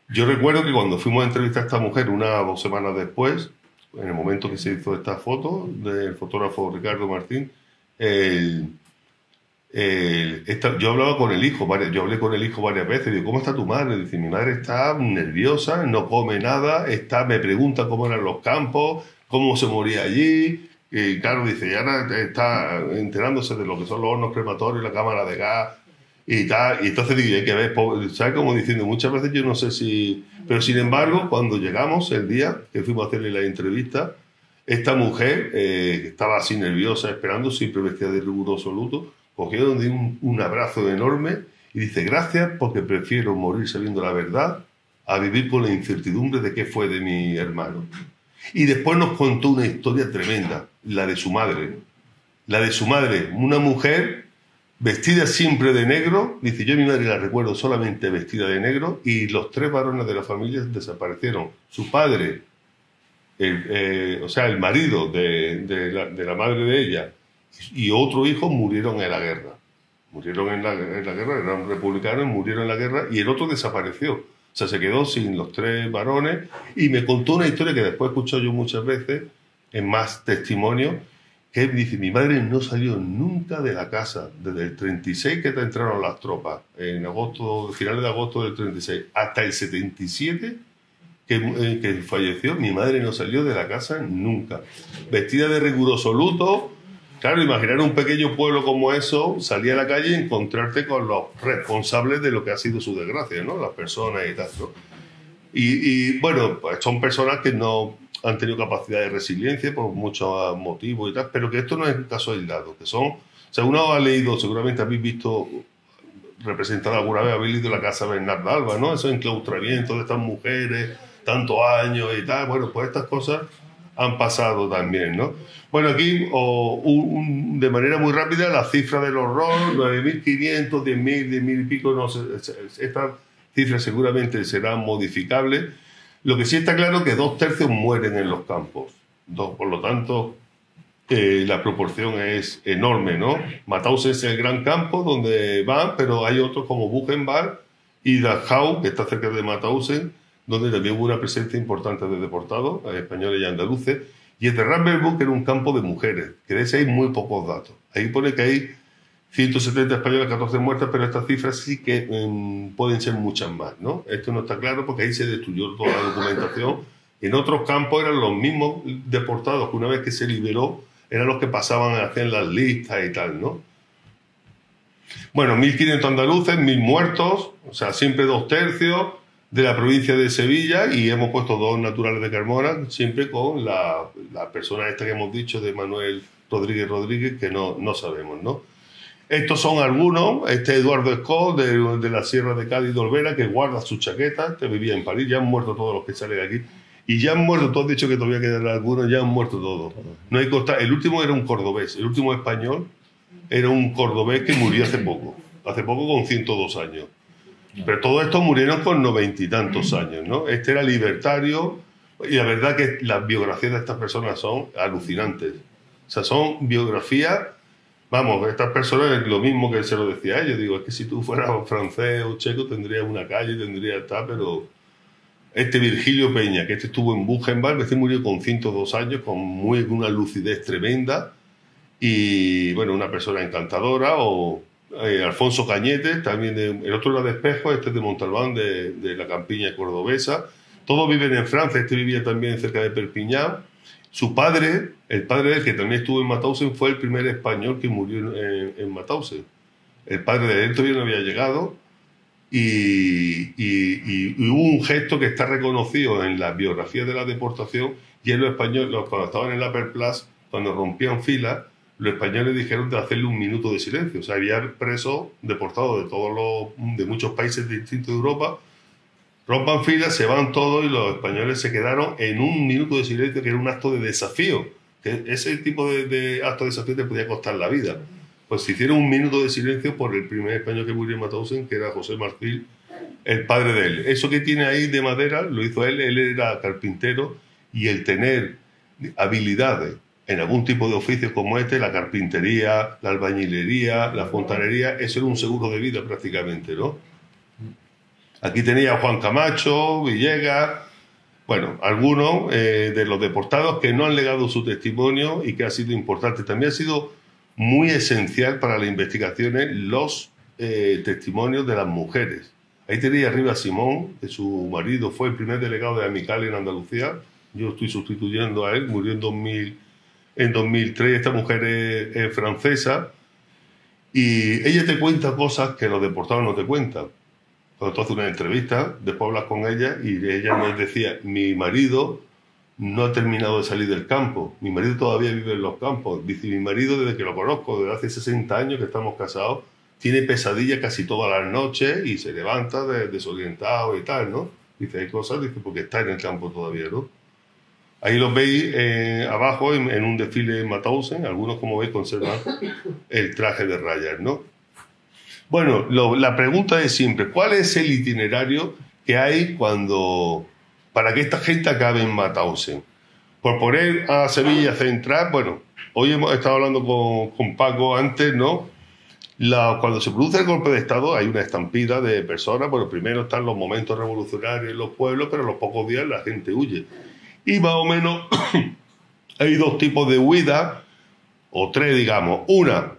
Yo recuerdo que cuando fuimos a entrevistar a esta mujer 1 o 2 semanas después, en el momento que se hizo esta foto del fotógrafo Ricardo Martín, yo hablaba con el hijo, yo hablé con el hijo varias veces, digo, ¿cómo está tu madre? Dice, mi madre está nerviosa, no come nada, me pregunta cómo eran los campos, cómo se moría allí, y claro, dice, ya está enterándose de lo que son los hornos crematorios, la cámara de gas y tal, y entonces digo, hay que ver, ¿sabes? Como diciendo, muchas veces yo no sé si... Pero sin embargo, cuando llegamos el día que fuimos a hacerle la entrevista, esta mujer, que estaba así nerviosa, esperando, siempre vestida de riguroso luto, cogió de un abrazo enorme y dice, gracias porque prefiero morir sabiendo la verdad a vivir con la incertidumbre de qué fue de mi hermano. Y después nos contó una historia tremenda, la de su madre. La de su madre, una mujer vestida siempre de negro, dice, yo a mi madre la recuerdo solamente vestida de negro, y los 3 varones de la familia desaparecieron. Su padre, o sea, el marido de la madre de ella, y otro hijo murieron en la guerra. Murieron en la guerra, eran republicanos, murieron en la guerra, y el otro desapareció. O sea, se quedó sin los 3 varones, y me contó una historia que después he escuchado yo muchas veces, en más testimonios, que dice, mi madre no salió nunca de la casa, desde el 36 que entraron las tropas, en agosto, finales de agosto del 36, hasta el 77, que falleció, mi madre no salió de la casa nunca. Vestida de riguroso luto. Claro, imaginar un pequeño pueblo como eso, salir a la calle y encontrarte con los responsables de lo que ha sido su desgracia, ¿no? Las personas y tal, ¿no? Y bueno, pues son personas que no han tenido capacidad de resiliencia por muchos motivos y tal, pero que esto no es un caso aislado, que son... O sea, uno ha leído, seguramente habéis visto representado alguna vez, habéis leído La Casa Bernarda Alba, ¿no? Esos enclaustramientos de estas mujeres, tantos años y tal. Bueno, pues estas cosas han pasado también, ¿no? Bueno, aquí de manera muy rápida la cifra del horror, 9.500, 10.000, 10.000 y pico, no sé, estas cifras seguramente serán modificables. Lo que sí está claro es que 2/3 mueren en los campos. Por lo tanto, la proporción es enorme, ¿no? Mauthausen es el gran campo donde van, pero hay otros como Buchenwald y Dachau, que está cerca de Mauthausen, donde también hubo una presencia importante de deportados, españoles y andaluces, y el de Ravensbrück era un campo de mujeres, que de ese hay muy pocos datos. Ahí pone que hay 170 españoles, 14 muertas, pero estas cifras sí que pueden ser muchas más, ¿no? Esto no está claro porque ahí se destruyó toda la documentación. En otros campos eran los mismos deportados que una vez que se liberó eran los que pasaban a hacer las listas y tal, ¿no? Bueno, 1.500 andaluces, 1.000 muertos, o sea, siempre 2/3 de la provincia de Sevilla, y hemos puesto 2 naturales de Carmona, siempre con la persona esta que hemos dicho de Manuel Rodríguez, que no sabemos, ¿no? Estos son algunos. Este Eduardo Scott, de la Sierra de Cádiz de Olvera, que guarda su chaqueta, que vivía en París. Ya han muerto todos los que salen aquí. Y ya han muerto, tú has dicho que todavía quedan algunos, ya han muerto todos. No hay costa. El último era un cordobés, el último español era un cordobés que murió hace poco con 102 años. Pero todos estos murieron con 90 y tantos años, ¿no? Este era libertario, y la verdad que las biografías de estas personas son alucinantes. O sea, son biografías, vamos, estas personas es lo mismo que se lo decía a ellos. Digo, es que si tú fueras francés o checo tendrías una calle, tendrías tal, pero... Este Virgilio Peña, que este estuvo en Buchenwald, este murió con 102 años, con una lucidez tremenda, y bueno, una persona encantadora. O Alfonso Cañete, también el otro era de Espejo, este es de Montalbán, de la campiña cordobesa. Todos viven en Francia, este vivía también cerca de Perpiñán. Su padre, el padre de él, que también estuvo en Mauthausen, fue el primer español que murió en Mauthausen. El padre de él todavía no había llegado. Y hubo un gesto que está reconocido en las biografías de la deportación, y es los españoles, cuando estaban en la Perplas, cuando rompían filas, los españoles dijeron de hacerle un minuto de silencio. O sea, había presos deportados de muchos países distintos de Europa, rompan filas, se van todos, y los españoles se quedaron en un minuto de silencio, que era un acto de desafío, que ese tipo de acto de desafío te podía costar la vida. Pues se hicieron un minuto de silencio por el primer español que murió en Mauthausen, que era José Marfil, el padre de él. Eso que tiene ahí de madera lo hizo él era carpintero, y el tener habilidades en algún tipo de oficio como este, la carpintería, la albañilería, la fontanería, eso era un seguro de vida prácticamente, ¿no? Aquí tenía a Juan Camacho, Villegas, bueno, algunos de los deportados que no han legado su testimonio y que ha sido importante. También ha sido muy esencial para las investigaciones los testimonios de las mujeres. Ahí tenía arriba a Simón, que su marido fue el primer delegado de Amical en Andalucía. Yo estoy sustituyendo a él, murió en 2003. Esta mujer es francesa, y ella te cuenta cosas que los deportados no te cuentan. Cuando tú haces una entrevista, después hablas con ella, y ella nos decía: mi marido no ha terminado de salir del campo, mi marido todavía vive en los campos. Dice, mi marido, desde que lo conozco, desde hace 60 años que estamos casados, tiene pesadillas casi todas las noches y se levanta desorientado y tal, ¿no? Dice, hay cosas, dice, porque está en el campo todavía, ¿no? Ahí los veis abajo en un desfile en Mauthausen. Algunos, como veis, conservan el traje de rayas, ¿no? Bueno, la pregunta es siempre, ¿cuál es el itinerario que hay para que esta gente acabe en Mauthausen? Por poner a Sevilla Central, bueno, hoy hemos estado hablando con Paco antes, ¿no? Cuando se produce el golpe de Estado hay una estampida de personas. Bueno, primero están los momentos revolucionarios en los pueblos, pero a los pocos días la gente huye. Y más o menos hay 2 tipos de huida, o 3, digamos. Una,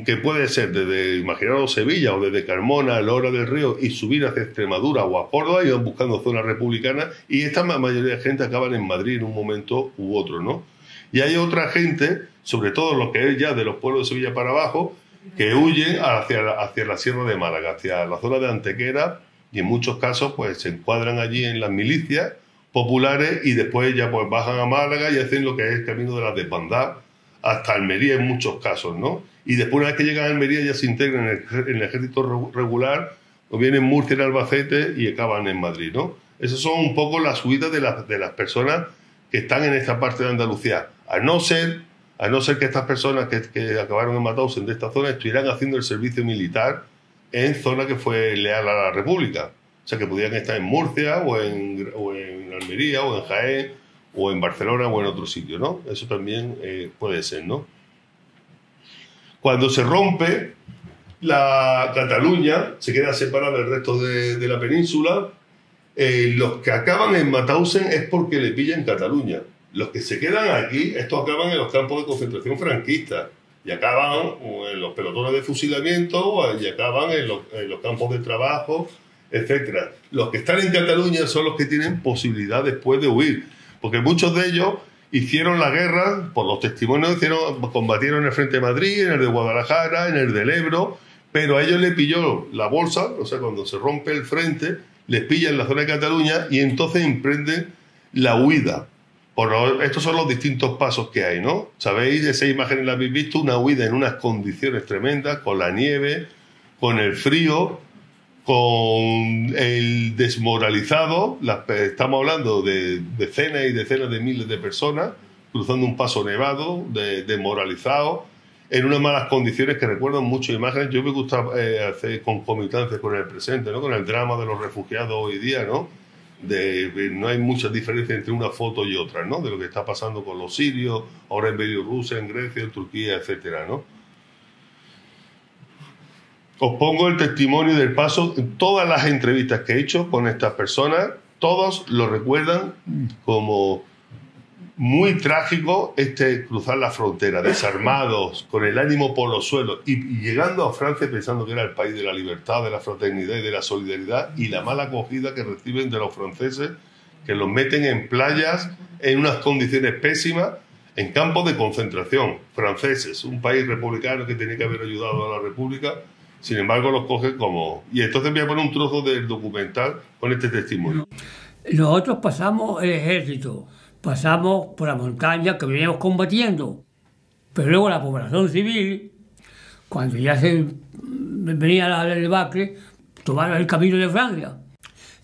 que puede ser desde, imaginaros, Sevilla o desde Carmona a la hora del río y subir hacia Extremadura o a Córdoba y van buscando zonas republicanas, y esta mayoría de gente acaban en Madrid en un momento u otro, ¿no? Y hay otra gente, sobre todo los que es ya de los pueblos de Sevilla para abajo, que huyen hacia la Sierra de Málaga, hacia la zona de Antequera, y en muchos casos pues se encuadran allí en las milicias populares y después ya pues bajan a Málaga y hacen lo que es el camino de la desbandada hasta Almería en muchos casos, ¿no? Y después, una vez que llegan a Almería, ya se integran en el ejército regular, o vienen Murcia, en Albacete, y acaban en Madrid, ¿no? Esas son un poco las huidas de las personas que están en esta parte de Andalucía. A no ser que estas personas que acabaron en Mauthausen de esta zona estuvieran haciendo el servicio militar en zona que fue leal a la República. O sea, que pudieran estar en Murcia, o en Almería, o en Jaén, o en Barcelona, o en otro sitio, ¿no? Eso también puede ser, ¿no? Cuando se rompe la Cataluña, se queda separada del resto de la península, los que acaban en Mauthausen es porque le pillan Cataluña. Los que se quedan aquí, estos acaban en los campos de concentración franquistas y acaban en los pelotones de fusilamiento y acaban en los campos de trabajo, etc. Los que están en Cataluña son los que tienen posibilidad después de huir, porque muchos de ellos hicieron la guerra, por los testimonios, combatieron en el Frente de Madrid, en el de Guadalajara, en el del Ebro, pero a ellos les pilló la bolsa, o sea, cuando se rompe el frente, les pilla en la zona de Cataluña y entonces emprenden la huida. Estos son los distintos pasos que hay, ¿no? Sabéis, esas imágenes las habéis visto, una huida en unas condiciones tremendas, con la nieve, con el frío, con el desmoralizado. Estamos hablando de decenas y decenas de miles de personas cruzando un paso nevado, desmoralizados, en unas malas condiciones que recuerdan mucho imágenes. Yo me gusta hacer concomitancias con el presente, ¿no? Con el drama de los refugiados hoy día, ¿no? No hay mucha diferencia entre una foto y otra, ¿no? De lo que está pasando con los sirios, ahora en Bielorrusia, en Grecia, en Turquía, etcétera, ¿no? Os pongo el testimonio del paso. Todas las entrevistas que he hecho con estas personas, todos lo recuerdan como muy trágico cruzar la frontera, desarmados, con el ánimo por los suelos, y llegando a Francia pensando que era el país de la libertad, de la fraternidad y de la solidaridad, y la mala acogida que reciben de los franceses, que los meten en playas en unas condiciones pésimas, en campos de concentración. Franceses, un país republicano que tenía que haber ayudado a la República, sin embargo los cogen como... Y entonces voy a poner un trozo del documental con este testimonio. Nosotros pasamos el ejército, pasamos por la montaña que veníamos combatiendo, pero luego la población civil, cuando ya se venía la debacle, tomaron el camino de Francia.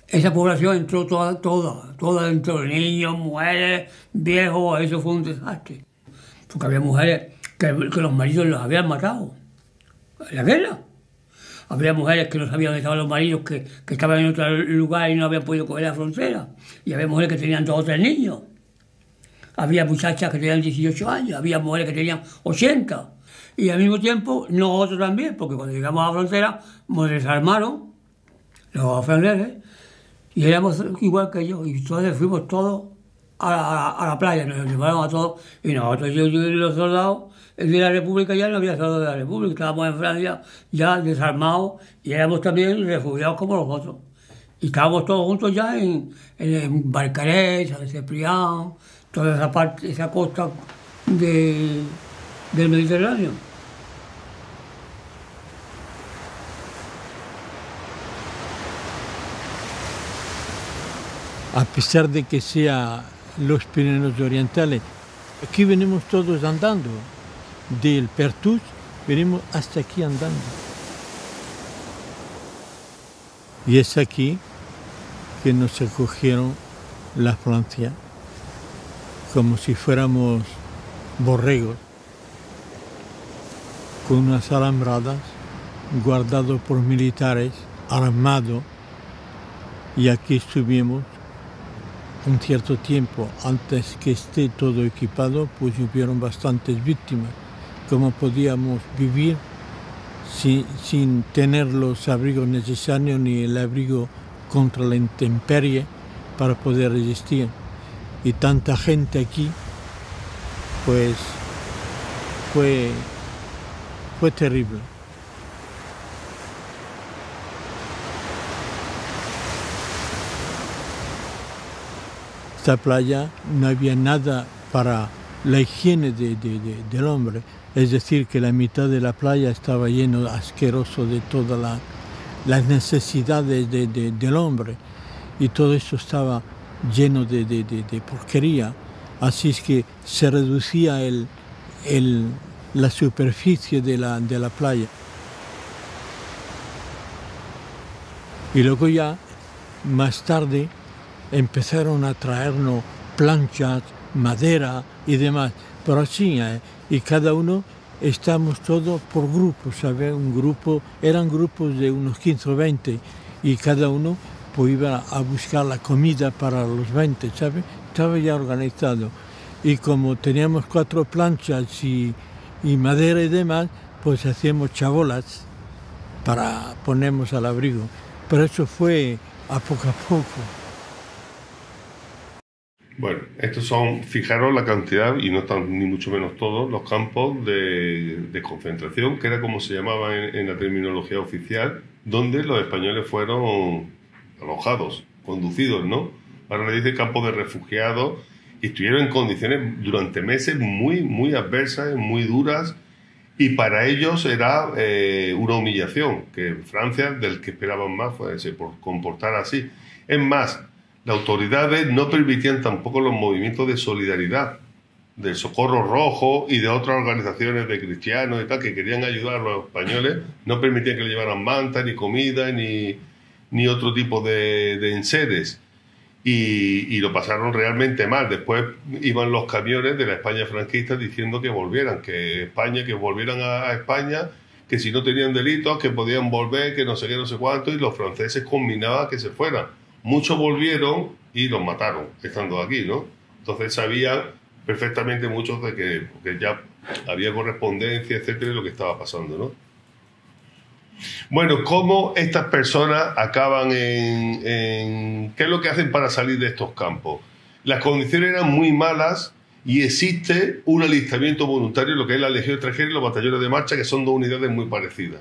Esa población entró toda entró, niños, mujeres, viejos. Eso fue un desastre, porque había mujeres que los maridos los habían matado en la guerra. Había mujeres que no sabían dónde estaban los maridos, que estaban en otro lugar y no habían podido coger la frontera. Y había mujeres que tenían 2 o 3 niños. Había muchachas que tenían 18 años, había mujeres que tenían 80. Y al mismo tiempo, nosotros también, porque cuando llegamos a la frontera, nos desarmaron los franceses y éramos igual que ellos. Y entonces fuimos todos a la playa, nos llevaron a todos. Y nosotros, yo y los soldados de la República, ya no había soldados de la República, estábamos en Francia ya desarmados y éramos también refugiados como los otros. Y estábamos todos juntos ya en Barcarès, San Ciprián, toda esa parte, esa costa del Mediterráneo. A pesar de que sea los Pirineos Orientales, aquí venimos todos andando. Del Pertús venimos hasta aquí andando. Y es aquí que nos acogieron la Francia, como si fuéramos borregos, con unas alambradas, guardados por militares, armados, y aquí estuvimos un cierto tiempo. Antes que esté todo equipado, pues hubieron bastantes víctimas. ¿Cómo podíamos vivir sin tener los abrigos necesarios ni el abrigo contra la intemperie para poder resistir? Y tanta gente aquí, pues fue fue terrible. Esta playa no había nada para la higiene del hombre, es decir, que la mitad de la playa estaba lleno asqueroso de todas las necesidades del hombre, y todo eso estaba lleno de porquería, así es que se reducía la superficie de la playa. Y luego ya, más tarde, empezaron a traernos planchas, madera y demás, pero así, y cada uno, estamos todos por grupos, ¿sabes? Eran grupos de unos 15 o 20, y cada uno pues iba a buscar la comida para los 20, ¿sabes? Estaba ya organizado. Y como teníamos 4 planchas y madera y demás, pues hacíamos chabolas para ponernos al abrigo. Pero eso fue a poco. Bueno, estos son, fijaros la cantidad, y no están ni mucho menos todos, los campos de concentración, que era como se llamaba en la terminología oficial, donde los españoles fueron alojados, conducidos, ¿no? Ahora le dice campos de refugiados, y estuvieron en condiciones durante meses muy adversas, muy duras, y para ellos era una humillación, que Francia, del que esperaban más, se comportara así. Es más, las autoridades no permitían tampoco los movimientos de solidaridad, del Socorro Rojo y de otras organizaciones de cristianos y tal, que querían ayudar a los españoles, no permitían que le llevaran mantas, ni comida, ni otro tipo de enseres. Y lo pasaron realmente mal. Después iban los camiones de la España franquista diciendo que volvieran, que volvieran a España, que si no tenían delitos, que podían volver, que no sé qué, no sé cuánto, y los franceses combinaban que se fueran. Muchos volvieron y los mataron, estando aquí, ¿no? Entonces sabían perfectamente muchos de que ya había correspondencia, etcétera, de lo que estaba pasando, ¿no? Bueno, ¿cómo estas personas acaban ¿qué es lo que hacen para salir de estos campos? Las condiciones eran muy malas y existe un alistamiento voluntario, lo que es la Legión Extranjera y los batallones de marcha, que son dos unidades muy parecidas.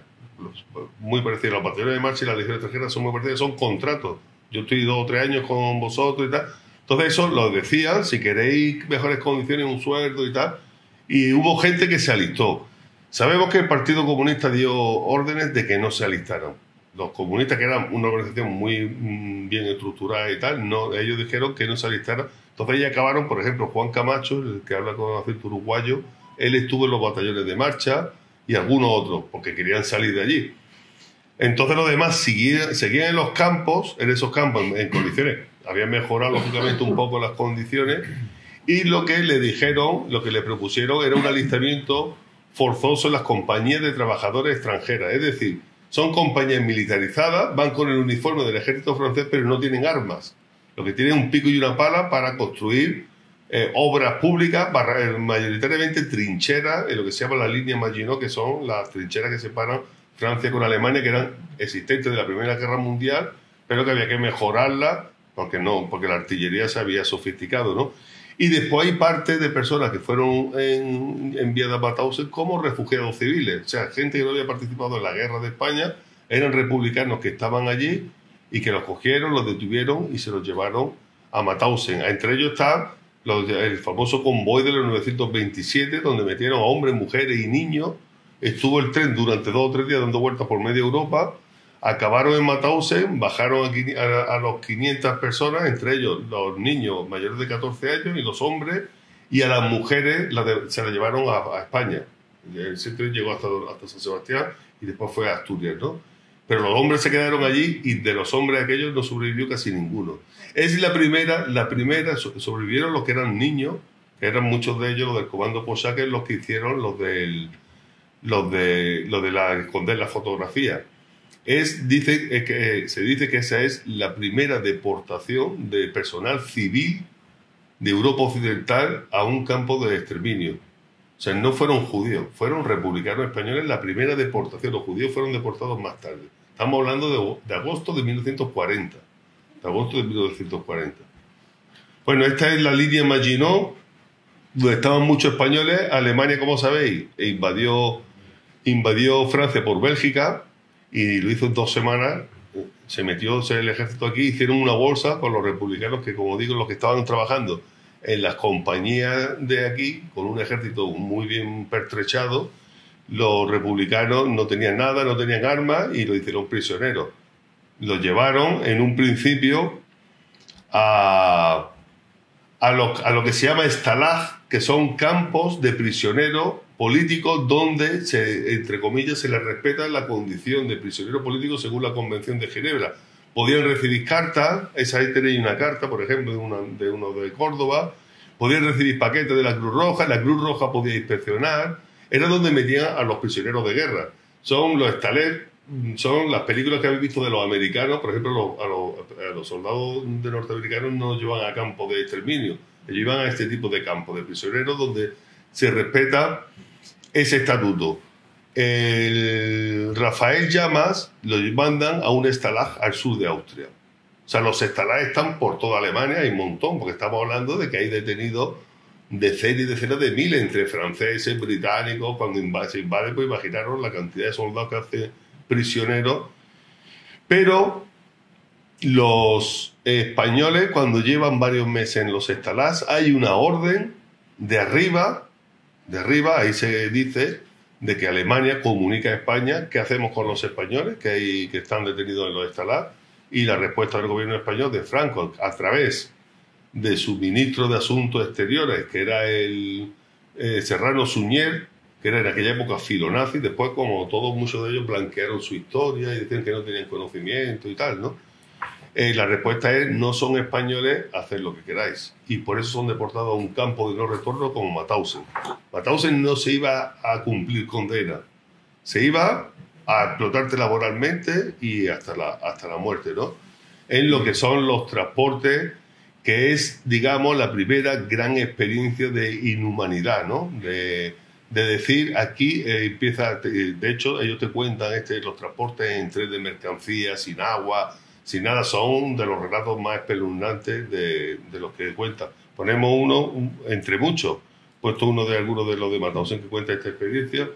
Muy parecidas. Los batallones de marcha y la Legión Extranjera son muy parecidas, son contratos. Yo estoy 2 o 3 años con vosotros y tal. Entonces eso lo decían, si queréis mejores condiciones, un sueldo y tal. Y hubo gente que se alistó. Sabemos que el Partido Comunista dio órdenes de que no se alistaran. Los comunistas, que eran una organización muy bien estructurada y tal, ellos dijeron que no se alistaran. Entonces ellos acabaron, por ejemplo, Juan Camacho, el que habla con acento uruguayo, él estuvo en los batallones de marcha y algunos otros, porque querían salir de allí. Entonces los demás seguían en los campos, en condiciones, habían mejorado lógicamente un poco las condiciones, y lo que le propusieron era un alistamiento forzoso en las compañías de trabajadores extranjeras. Es decir, son compañías militarizadas, van con el uniforme del ejército francés, pero no tienen armas. Lo que tienen es un pico y una pala para construir obras públicas, mayoritariamente trincheras, en lo que se llama la línea Maginot, que son las trincheras que separan Francia con Alemania, que eran existentes de la Primera Guerra Mundial, pero que había que mejorarla, porque la artillería se había sofisticado, ¿no? Y después hay parte de personas que fueron enviadas a Mauthausen como refugiados civiles. O sea, gente que no había participado en la guerra de España, eran republicanos que estaban allí y que los cogieron, los detuvieron y se los llevaron a Mauthausen. Entre ellos está el famoso convoy de los 927, donde metieron a hombres, mujeres y niños. Estuvo el tren durante 2 o 3 días dando vueltas por media Europa. Acabaron en Mauthausen, bajaron a los 500 personas, entre ellos los niños mayores de 14 años y los hombres, y a las mujeres se las llevaron a España. El tren llegó hasta San Sebastián y después fue a Asturias, ¿no? Pero los hombres se quedaron allí y de los hombres aquellos no sobrevivió casi ninguno. Es la primera sobrevivieron los que eran niños, que eran muchos de ellos los del Comando Posaque, los que hicieron los de esconder la fotografía. Se dice que esa es la primera deportación de personal civil de Europa Occidental a un campo de exterminio. O sea, no fueron judíos, fueron republicanos españoles la primera deportación. Los judíos fueron deportados más tarde. Estamos hablando de agosto de 1940. De agosto de 1940. Bueno, esta es la línea Maginot, donde estaban muchos españoles. Alemania, como sabéis, invadió invadió Francia por Bélgica y lo hizo en 2 semanas. Se metió el ejército aquí, hicieron una bolsa con los republicanos que, como digo, los que estaban trabajando en las compañías de aquí, con un ejército muy bien pertrechado. Los republicanos no tenían nada, no tenían armas y lo hicieron prisioneros. Los llevaron en un principio a lo que se llama Stalag, que son campos de prisioneros políticos donde, entre comillas, se les respeta la condición de prisionero político según la Convención de Ginebra. Podían recibir cartas, ahí tenéis una carta, por ejemplo, de uno de Córdoba, podían recibir paquetes de la Cruz Roja podía inspeccionar. Era donde metían a los prisioneros de guerra. Son los Stalag, son las películas que habéis visto de los americanos. Por ejemplo, a los soldados de norteamericanos no los llevan a campos de exterminio, ellos iban a este tipo de campos de prisioneros donde se respeta ese estatuto. El Rafael Llamas lo mandan a un Stalag al sur de Austria. O sea, los Stalag están por toda Alemania, hay un montón, porque estamos hablando de que hay detenidos decenas y decenas de miles entre franceses, británicos. Cuando se invade, pues imaginaros la cantidad de soldados que hace prisioneros. Pero los españoles, cuando llevan varios meses en los Stalags, hay una orden de arriba, ahí se dice de que Alemania comunica a España qué hacemos con los españoles que están detenidos en los Stalags, y la respuesta del gobierno español de Franco, a través de su ministro de Asuntos Exteriores, que era el Serrano Suñer, que era en aquella época filonazi. Después, como todos, muchos de ellos blanquearon su historia y decían que no tenían conocimiento y tal, ¿no? La respuesta es: no son españoles, haced lo que queráis. Y por eso son deportados a un campo de no retorno como Mauthausen. Mauthausen no se iba a cumplir condena, se iba a explotarte laboralmente y hasta la muerte, ¿no? En lo que son los transportes, que es, digamos, la primera gran experiencia de inhumanidad, ¿no? De decir, aquí empieza, de hecho, ellos te cuentan los transportes en tren de mercancías, sin agua, sin nada, son de los relatos más espeluznantes de los que cuentan. Ponemos uno, entre muchos, puesto uno de algunos de los de Mauthausen que cuenta esta experiencia.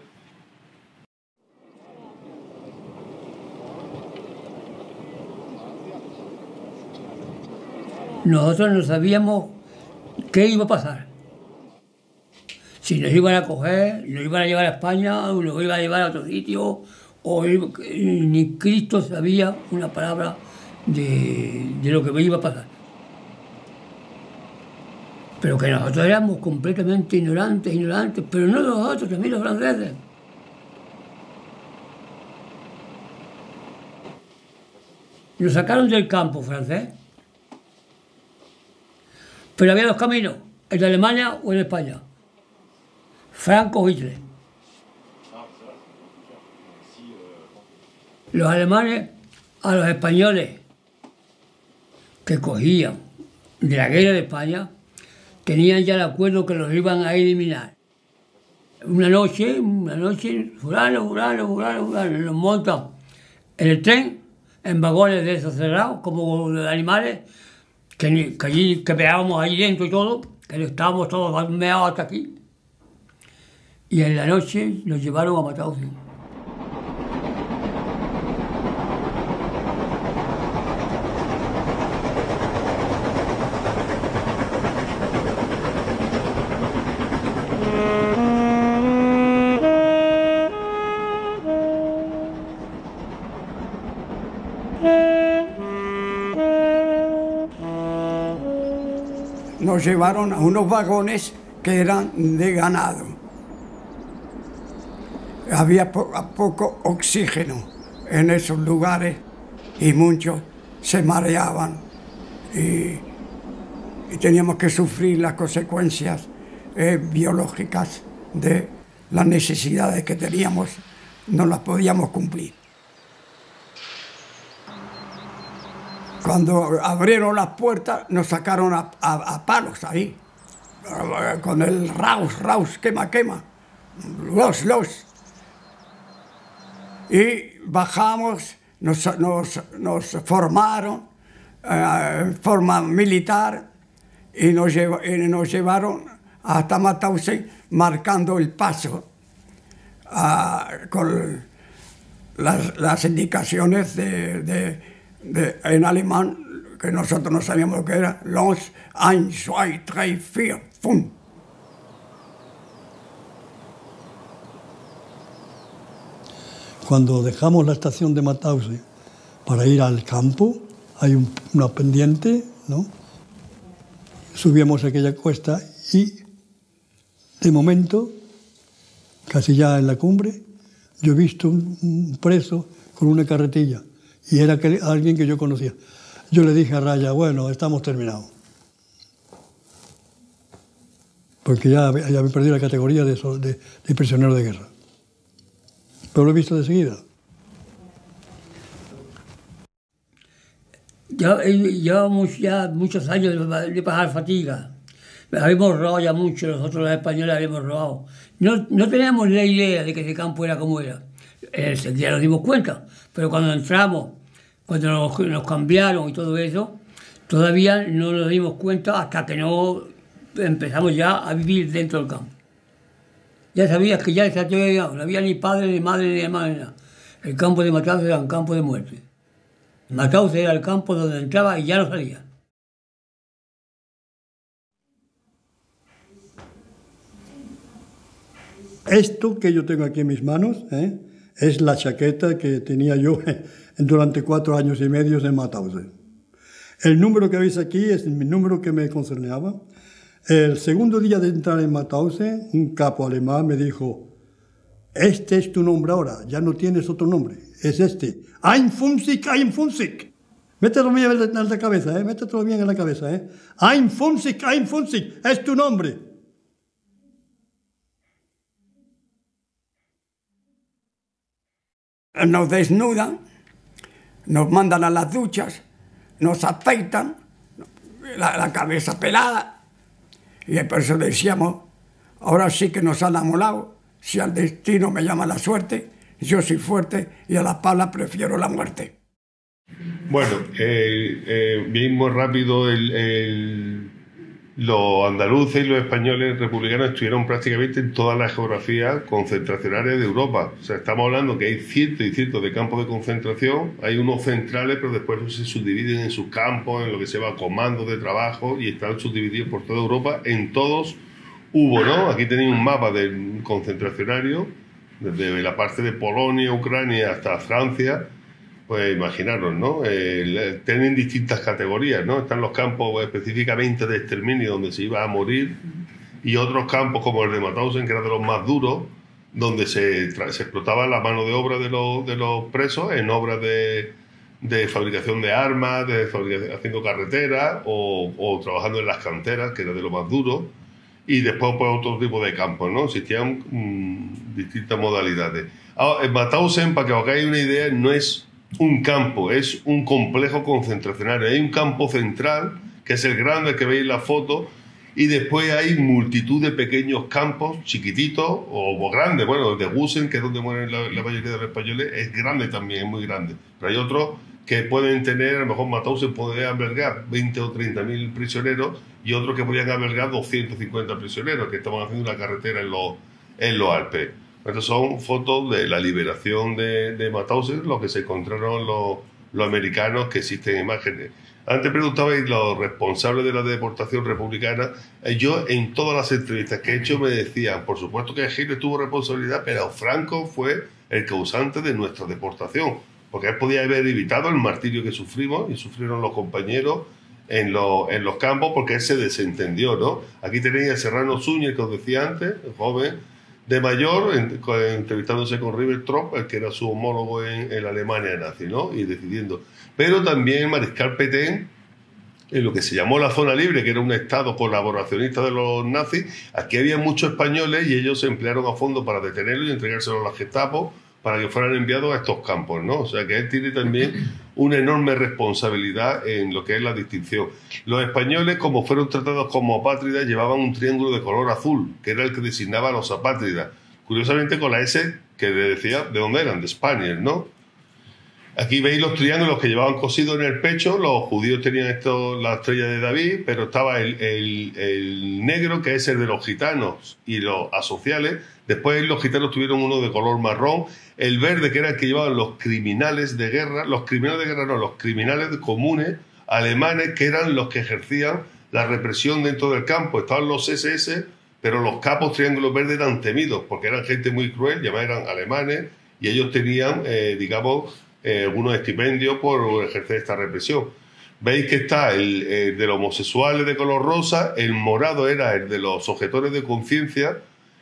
Nosotros no sabíamos qué iba a pasar. Si nos iban a coger, nos iban a llevar a España, o nos iban a llevar a otro sitio, ni Cristo sabía una palabra de lo que me iba a pasar. Pero que nosotros éramos completamente ignorantes, pero no nosotros, también los franceses. Nos sacaron del campo francés. Pero había 2 caminos, el de Alemania o el de España. Franco o Hitler. Los alemanes a los españoles que cogían de la guerra de España tenían ya el acuerdo que los iban a eliminar. Una noche, fulano, nos montan en el tren, en vagones de esos cerrados, como de animales, que veábamos ahí dentro y todo, que estábamos todos meados hasta aquí. Y en la noche nos llevaron a Mauthausen. Nos llevaron a unos vagones que eran de ganado. Había poco oxígeno en esos lugares y muchos se mareaban y teníamos que sufrir las consecuencias biológicas de las necesidades que teníamos, no las podíamos cumplir. Cuando abrieron las puertas nos sacaron a palos ahí, con el raus, quema, los. Y bajamos, nos formaron en forma militar y nos llevaron hasta Mauthausen, marcando el paso con las indicaciones en alemán, que nosotros no sabíamos lo que era, los 1, 2, 3, 4, ¡pum! Cuando dejamos la estación de Mauthausen para ir al campo, hay una pendiente, ¿no? Subíamos aquella cuesta y, de momento, casi ya en la cumbre, yo he visto un preso con una carretilla y era alguien que yo conocía. Yo le dije a Raya, bueno, estamos terminados. Porque ya había perdido la categoría de prisionero de guerra. Pero lo he visto de seguida. Llevamos ya muchos años de pasar fatiga. Habíamos robado ya mucho, nosotros los españoles habíamos robado. No teníamos la idea de que ese campo era como era. Ya nos dimos cuenta, pero cuando entramos, cuando nos cambiaron y todo eso, todavía no nos dimos cuenta hasta que no empezamos ya a vivir dentro del campo. Ya sabías que ya esa teoría no había ni padre, ni madre, ni hermana, nada. El campo de Mauthausen era un campo de muerte. Mauthausen era el campo donde entraba y ya no salía. Esto que yo tengo aquí en mis manos es la chaqueta que tenía yo durante 4 años y medio en Mauthausen. El número que veis aquí es mi número que me concerneaba. El segundo día de entrar en Mauthausen, un capo alemán me dijo, este es tu nombre ahora, ya no tienes otro nombre, es este. 51. Métetelo bien en la cabeza, métetelo bien en la cabeza. 51, es tu nombre. Nos desnudan, nos mandan a las duchas, nos afeitan, la cabeza pelada. Y por eso decíamos, ahora sí que nos han amolado, si al destino me llama la suerte, yo soy fuerte y a la pala prefiero la muerte. Bueno, bien muy rápido, los andaluces y los españoles republicanos estuvieron prácticamente en todas las geografías concentracionales de Europa. O sea, estamos hablando que hay cientos y cientos de campos de concentración, hay unos centrales, pero después se subdividen en sus campos, en lo que se llama comandos de trabajo, y están subdivididos por toda Europa. En todos hubo, ¿no? Aquí tenéis un mapa del concentracionario, desde la parte de Polonia, Ucrania hasta Francia. Pues imaginaros, ¿no? Tienen distintas categorías, ¿no? Están los campos específicamente de exterminio donde se iba a morir, y otros campos como el de Mauthausen, que era de los más duros, donde se explotaba la mano de obra de los presos en obras de fabricación de armas, haciendo carreteras o trabajando en las canteras, que era de lo más duro. Y después pues otro tipo de campos, ¿no? Existían distintas modalidades. Ahora, en Mauthausen, para que os hagáis una idea, no es un campo, es un complejo concentracional. Hay un campo central, que es el grande que veis en la foto, y después hay multitud de pequeños campos, chiquititos o grandes. Bueno, el de Gusen, que es donde mueren la mayoría de los españoles, es grande también, es muy grande. Pero hay otros que pueden tener, a lo mejor Mauthausen puede albergar 20 o 30.000 prisioneros, y otros que podían albergar 250 prisioneros, que estaban haciendo una carretera en los Alpes. Estas son fotos de la liberación de Mauthausen, lo que se encontraron los americanos, que existen imágenes. Antes preguntabais los responsables de la deportación republicana. Yo en todas las entrevistas que he hecho me decían, por supuesto que Hitler tuvo responsabilidad, pero Franco fue el causante de nuestra deportación, porque él podía haber evitado el martirio que sufrimos y sufrieron los compañeros en los campos, porque él se desentendió, ¿no? Aquí tenéis a Serrano Suñer, que os decía antes, el joven de mayor, entrevistándose con Ribbentrop, el que era su homólogo en la Alemania nazi, ¿no? Y decidiendo. Pero también Mariscal Pétain, en lo que se llamó la zona libre, que era un estado colaboracionista de los nazis. Aquí había muchos españoles y ellos se emplearon a fondo para detenerlos y entregárselos a la Gestapo para que fueran enviados a estos campos, ¿no? O sea que él tiene también una enorme responsabilidad en lo que es la distinción. Los españoles, como fueron tratados como apátridas, llevaban un triángulo de color azul, que era el que designaba a los apátridas. Curiosamente con la S que le decía de dónde eran, de Spaniards, ¿no? Aquí veis los triángulos que llevaban cosidos en el pecho. Los judíos tenían la estrella de David, pero estaba el negro, que es el de los gitanos y los asociales. Después los gitanos tuvieron uno de color marrón. El verde, que era el que llevaban los criminales de guerra. Los criminales de guerra no, los criminales comunes alemanes, que eran los que ejercían la represión dentro del campo. Estaban los SS, pero los capos triángulos verdes eran temidos, porque eran gente muy cruel, y además eran alemanes, y ellos tenían, algunos estipendios por ejercer esta represión. Veis que está el de los homosexuales de color rosa, el morado era el de los objetores de conciencia,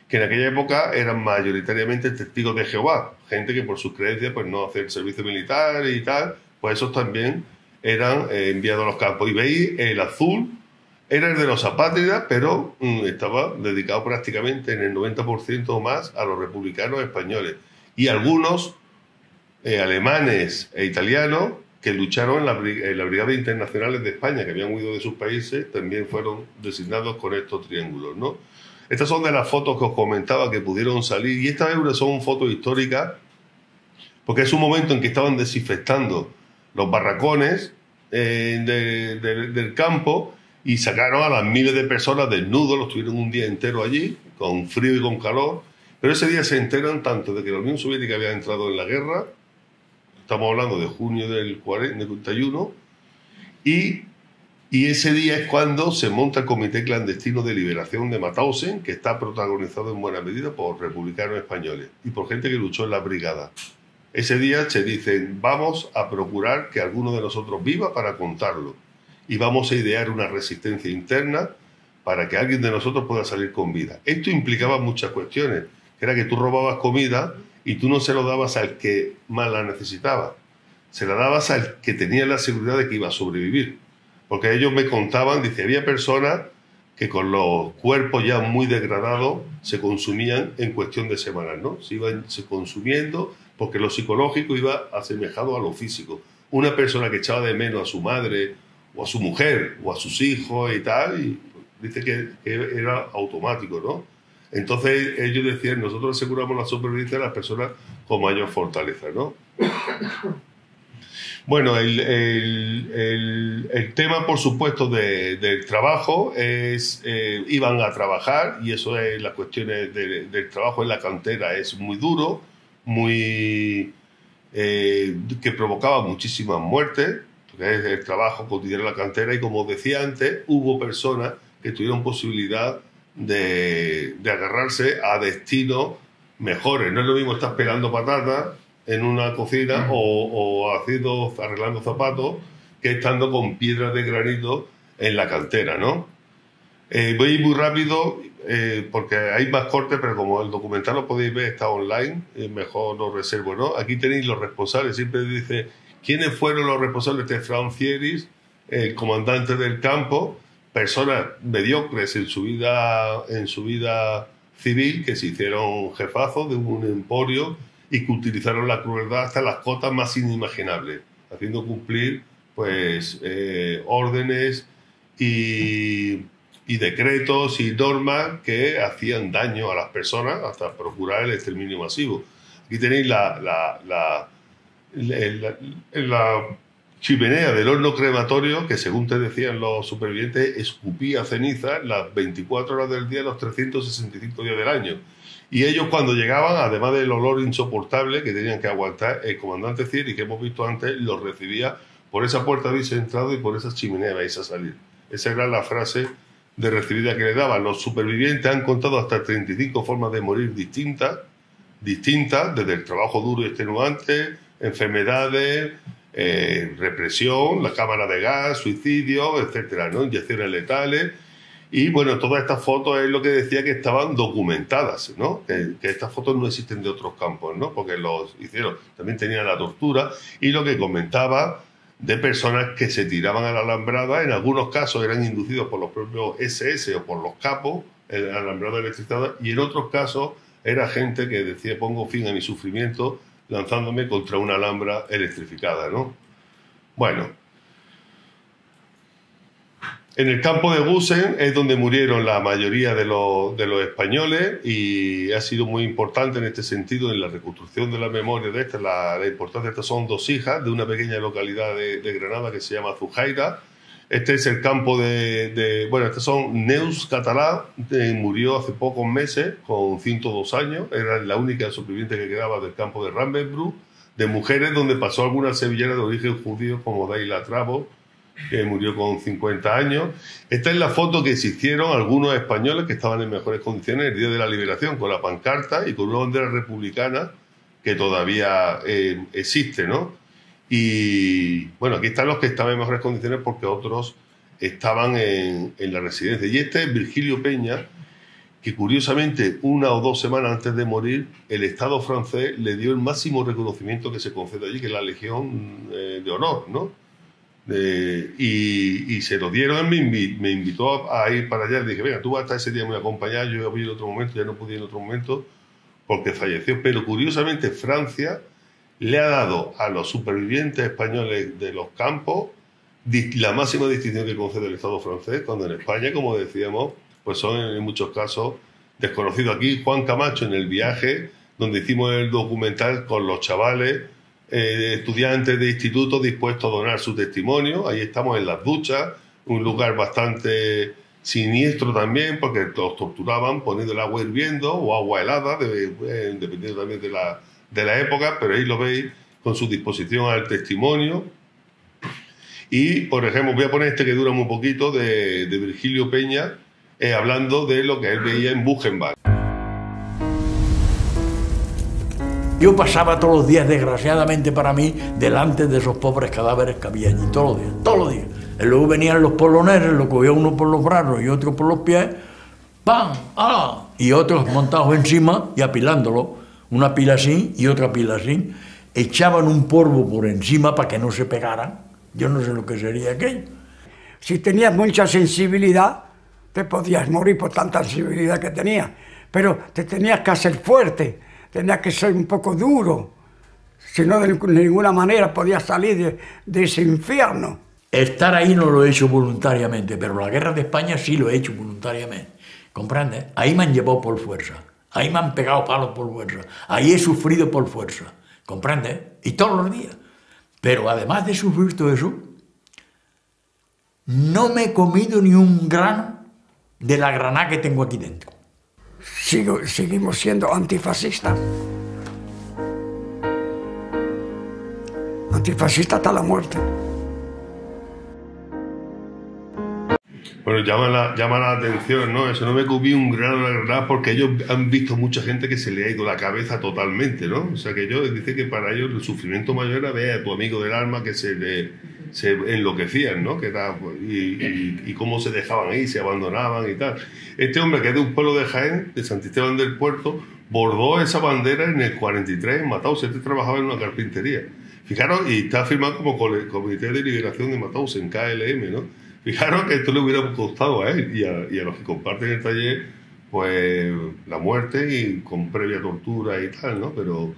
que en aquella época eran mayoritariamente testigos de Jehová, gente que por sus creencias pues no hacía el servicio militar y tal, pues esos también eran enviados a los campos. Y veis, el azul era el de los apátridas, pero estaba dedicado prácticamente en el 90% o más a los republicanos españoles. Y algunos alemanes e italianos que lucharon en la Brigada Internacionales de España, que habían huido de sus países, también fueron designados con estos triángulos, ¿no? Estas son de las fotos que os comentaba que pudieron salir, y estas son fotos históricas, porque es un momento en que estaban desinfectando los barracones del campo, y sacaron a las miles de personas desnudos, los tuvieron un día entero allí, con frío y con calor, pero ese día se enteran tanto de que la Unión Soviética había entrado en la guerra, estamos hablando de junio del 41, y ese día es cuando se monta el Comité Clandestino de Liberación de Mauthausen, que está protagonizado en buena medida por republicanos españoles y por gente que luchó en la brigada. Ese día se dicen, vamos a procurar que alguno de nosotros viva para contarlo, y vamos a idear una resistencia interna para que alguien de nosotros pueda salir con vida. Esto implicaba muchas cuestiones, que era que tú robabas comida y tú no se lo dabas al que más la necesitaba, se la dabas al que tenía la seguridad de que iba a sobrevivir. Porque ellos me contaban, dice, había personas que con los cuerpos ya muy degradados se consumían en cuestión de semanas, ¿no? Se iban consumiendo porque lo psicológico iba asemejado a lo físico. Una persona que echaba de menos a su madre o a su mujer o a sus hijos y tal, y dice que era automático, ¿no? Entonces ellos decían, nosotros aseguramos la supervivencia de las personas con mayor fortaleza, ¿no? Bueno, el tema, por supuesto, del trabajo es, iban a trabajar, y eso es las cuestiones del trabajo en la cantera, es muy duro, que provocaba muchísimas muertes, porque es el trabajo cotidiano en la cantera, y como decía antes, hubo personas que tuvieron posibilidad de agarrarse a destinos mejores. No es lo mismo estar pelando patatas en una cocina o arreglando zapatos que estando con piedras de granito en la cantera, ¿no? Voy a ir muy rápido porque hay más cortes, pero como el documental lo podéis ver, está online, mejor lo reservo, ¿no? Aquí tenéis los responsables, siempre dice quiénes fueron los responsables de Franz Fieris, el comandante del campo, personas mediocres en su vida civil, que se hicieron jefazos de un emporio y que utilizaron la crueldad hasta las cotas más inimaginables, haciendo cumplir pues órdenes y decretos y normas que hacían daño a las personas hasta procurar el exterminio masivo. Aquí tenéis la chimenea del horno crematorio que, según te decían los supervivientes, escupía ceniza las 24 horas del día, los 365 días del año. Y ellos, cuando llegaban, además del olor insoportable que tenían que aguantar, el comandante Thierry, que hemos visto antes, los recibía por esa puerta habéis entrado y por esa chimenea vais a salir. Esa era la frase de recibida que le daban. Los supervivientes han contado hasta 35 formas de morir distintas, desde el trabajo duro y extenuante, enfermedades, represión, la cámara de gas, suicidio, etcétera, ¿no? Inyecciones letales. Y bueno, todas estas fotos es lo que decía que estaban documentadas, ¿no? Que estas fotos no existen de otros campos, ¿no? Porque los hicieron, también tenían la tortura, y lo que comentaba de personas que se tiraban a la alambrada, en algunos casos eran inducidos por los propios SS o por los capos, el alambrado electrificado, y en otros casos era gente que decía, pongo fin a mi sufrimiento lanzándome contra una alhambra electrificada, ¿no? Bueno, En el campo de Gusen es donde murieron la mayoría de los españoles y ha sido muy importante en este sentido en la reconstrucción de la memoria de esta. La importancia de estas son dos hijas de una pequeña localidad de Granada que se llama Zujaira. Este es el campo bueno, estos son Neus Catalá, murió hace pocos meses con 102 años, era la única superviviente que quedaba del campo de Ravensbrück, de mujeres donde pasó alguna sevillana de origen judío como Daila Trabo, que murió con 50 años. Esta es la foto que se hicieron algunos españoles que estaban en mejores condiciones el día de la liberación, con la pancarta y con una bandera republicana que todavía existe, ¿no? Y bueno, aquí están los que estaban en mejores condiciones porque otros estaban en la residencia. Y este es Virgilio Peña, que curiosamente 1 o 2 semanas antes de morir, el Estado francés le dio el máximo reconocimiento que se concede allí, que es la Legión de Honor, ¿no? Y se lo dieron. Me invitó a ir para allá. Le dije, venga, tú vas a estar ese día muy acompañado. Yo voy en otro momento, ya no pude ir en otro momento porque falleció. Pero curiosamente Francia le ha dado a los supervivientes españoles de los campos la máxima distinción que concede el Estado francés, cuando en España, como decíamos, pues son en muchos casos desconocidos. Aquí Juan Camacho, en el viaje donde hicimos el documental con los chavales, estudiantes de instituto dispuestos a donar su testimonio. Ahí estamos en las duchas, un lugar bastante siniestro también, porque los torturaban poniendo el agua hirviendo o agua helada, dependiendo también de la época, pero ahí lo veis con su disposición al testimonio. Y, por ejemplo, voy a poner este que dura muy poquito, de Virgilio Peña, hablando de lo que él veía en Buchenwald. Yo pasaba todos los días, desgraciadamente para mí, delante de esos pobres cadáveres que había allí, todos los días. Y luego venían los poloneses, lo cogía uno por los brazos y otro por los pies, ¡pam! ¡Ah! Y otros montados encima y apilándolo, una pila así y otra pila así. Echaban un polvo por encima para que no se pegaran. Yo no sé lo que sería aquello. Si tenías mucha sensibilidad, te podías morir por tanta sensibilidad que tenías, pero te tenías que hacer fuerte. Tenías que ser un poco duro, si no de ninguna manera podías salir de ese infierno. Estar ahí no lo he hecho voluntariamente, pero la guerra de España sí lo he hecho voluntariamente. ¿Comprendes? Ahí me han llevado por fuerza, ahí me han pegado palos por fuerza, ahí he sufrido por fuerza. ¿Comprendes? Y todos los días. Pero además de sufrir todo eso, no me he comido ni un grano de la granada que tengo aquí dentro. Seguimos siendo antifascistas. Antifascistas hasta la muerte. Bueno, llama la atención, ¿no? Eso, no me comí un grano de la granada, porque ellos han visto mucha gente que se le ha ido la cabeza totalmente, ¿no? O sea, que ellos dicen que para ellos el sufrimiento mayor era ver a tu amigo del alma que se enloquecían, ¿no? Que era, y cómo se dejaban ahí, se abandonaban y tal. Este hombre, que es de un pueblo de Jaén, de Santisteban del Puerto, bordó esa bandera en el 43 en Mataus. Este trabajaba en una carpintería. Fijaros, y está firmado como Comité de Liberación de Mataus, en KLM, ¿no? Fijaros que esto le hubiera costado a él y a los que comparten el taller, pues la muerte y con previa tortura y tal, ¿no? Pero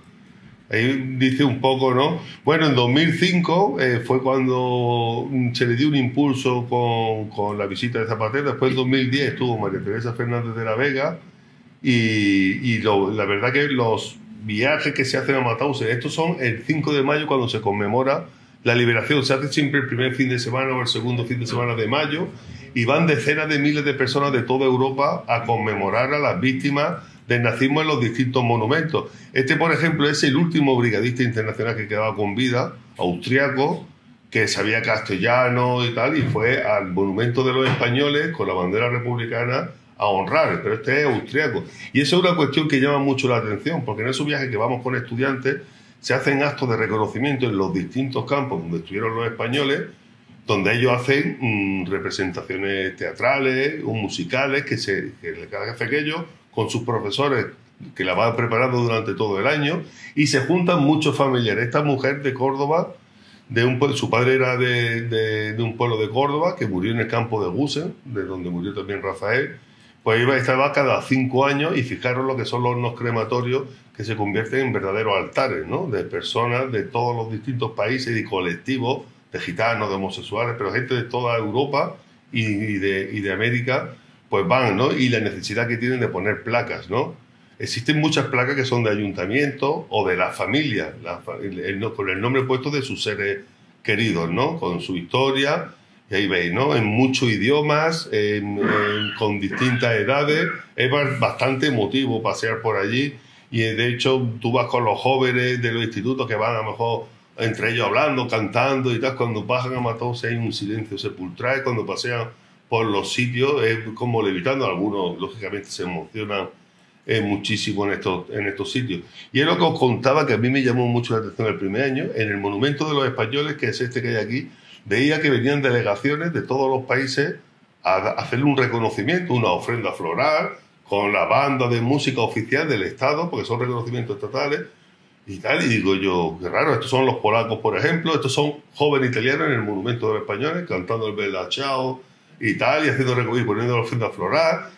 ahí dice un poco, ¿no? Bueno, en 2005 fue cuando se le dio un impulso con la visita de Zapatero. Después en 2010 estuvo María Teresa Fernández de la Vega y la verdad que los viajes que se hacen a Mataus, estos son el 5 de mayo cuando se conmemora la liberación. Se hace siempre el primer fin de semana o el segundo fin de semana de mayo y van decenas de miles de personas de toda Europa a conmemorar a las víctimas del nazismo en los distintos monumentos. Este, por ejemplo, es el último brigadista internacional que quedaba con vida, austriaco, que sabía castellano y tal, y fue al monumento de los españoles con la bandera republicana a honrar, pero este es austriaco. Y eso es una cuestión que llama mucho la atención, porque en esos viajes que vamos con estudiantes se hacen actos de reconocimiento en los distintos campos donde estuvieron los españoles, donde ellos hacen representaciones teatrales o musicales que hace aquello con sus profesores que la van preparando durante todo el año, y se juntan muchos familiares. Esta mujer de Córdoba, su padre era de un pueblo de Córdoba que murió en el campo de Gusen, de donde murió también Rafael, pues estaba cada 5 años, y fijaros lo que son los hornos crematorios que se convierten en verdaderos altares, ¿no? De personas de todos los distintos países y colectivos, de gitanos, de homosexuales, pero gente de toda Europa y de América, pues van, ¿no? Y la necesidad que tienen de poner placas, ¿no? Existen muchas placas que son de ayuntamiento o de la familia, con el nombre puesto de sus seres queridos, ¿no? Con su historia, y ahí veis, ¿no? En muchos idiomas, con distintas edades, es bastante emotivo pasear por allí, y de hecho tú vas con los jóvenes de los institutos que van a lo mejor entre ellos hablando, cantando y tal, cuando pasan a Matausi hay un silencio sepulcral, cuando pasean por los sitios es como levitando, algunos lógicamente se emocionan muchísimo en estos sitios. Y es lo que os contaba, que a mí me llamó mucho la atención el primer año, en el Monumento de los Españoles, que es este que hay aquí, veía que venían delegaciones de todos los países a hacerle un reconocimiento, una ofrenda floral, con la banda de música oficial del Estado, porque son reconocimientos estatales, y tal, y digo yo, qué raro, estos son los polacos, por ejemplo, estos son jóvenes italianos en el Monumento de los Españoles, cantando el Bella Ciao y tal, y haciendo recorrido, poniendo la ofrenda floral.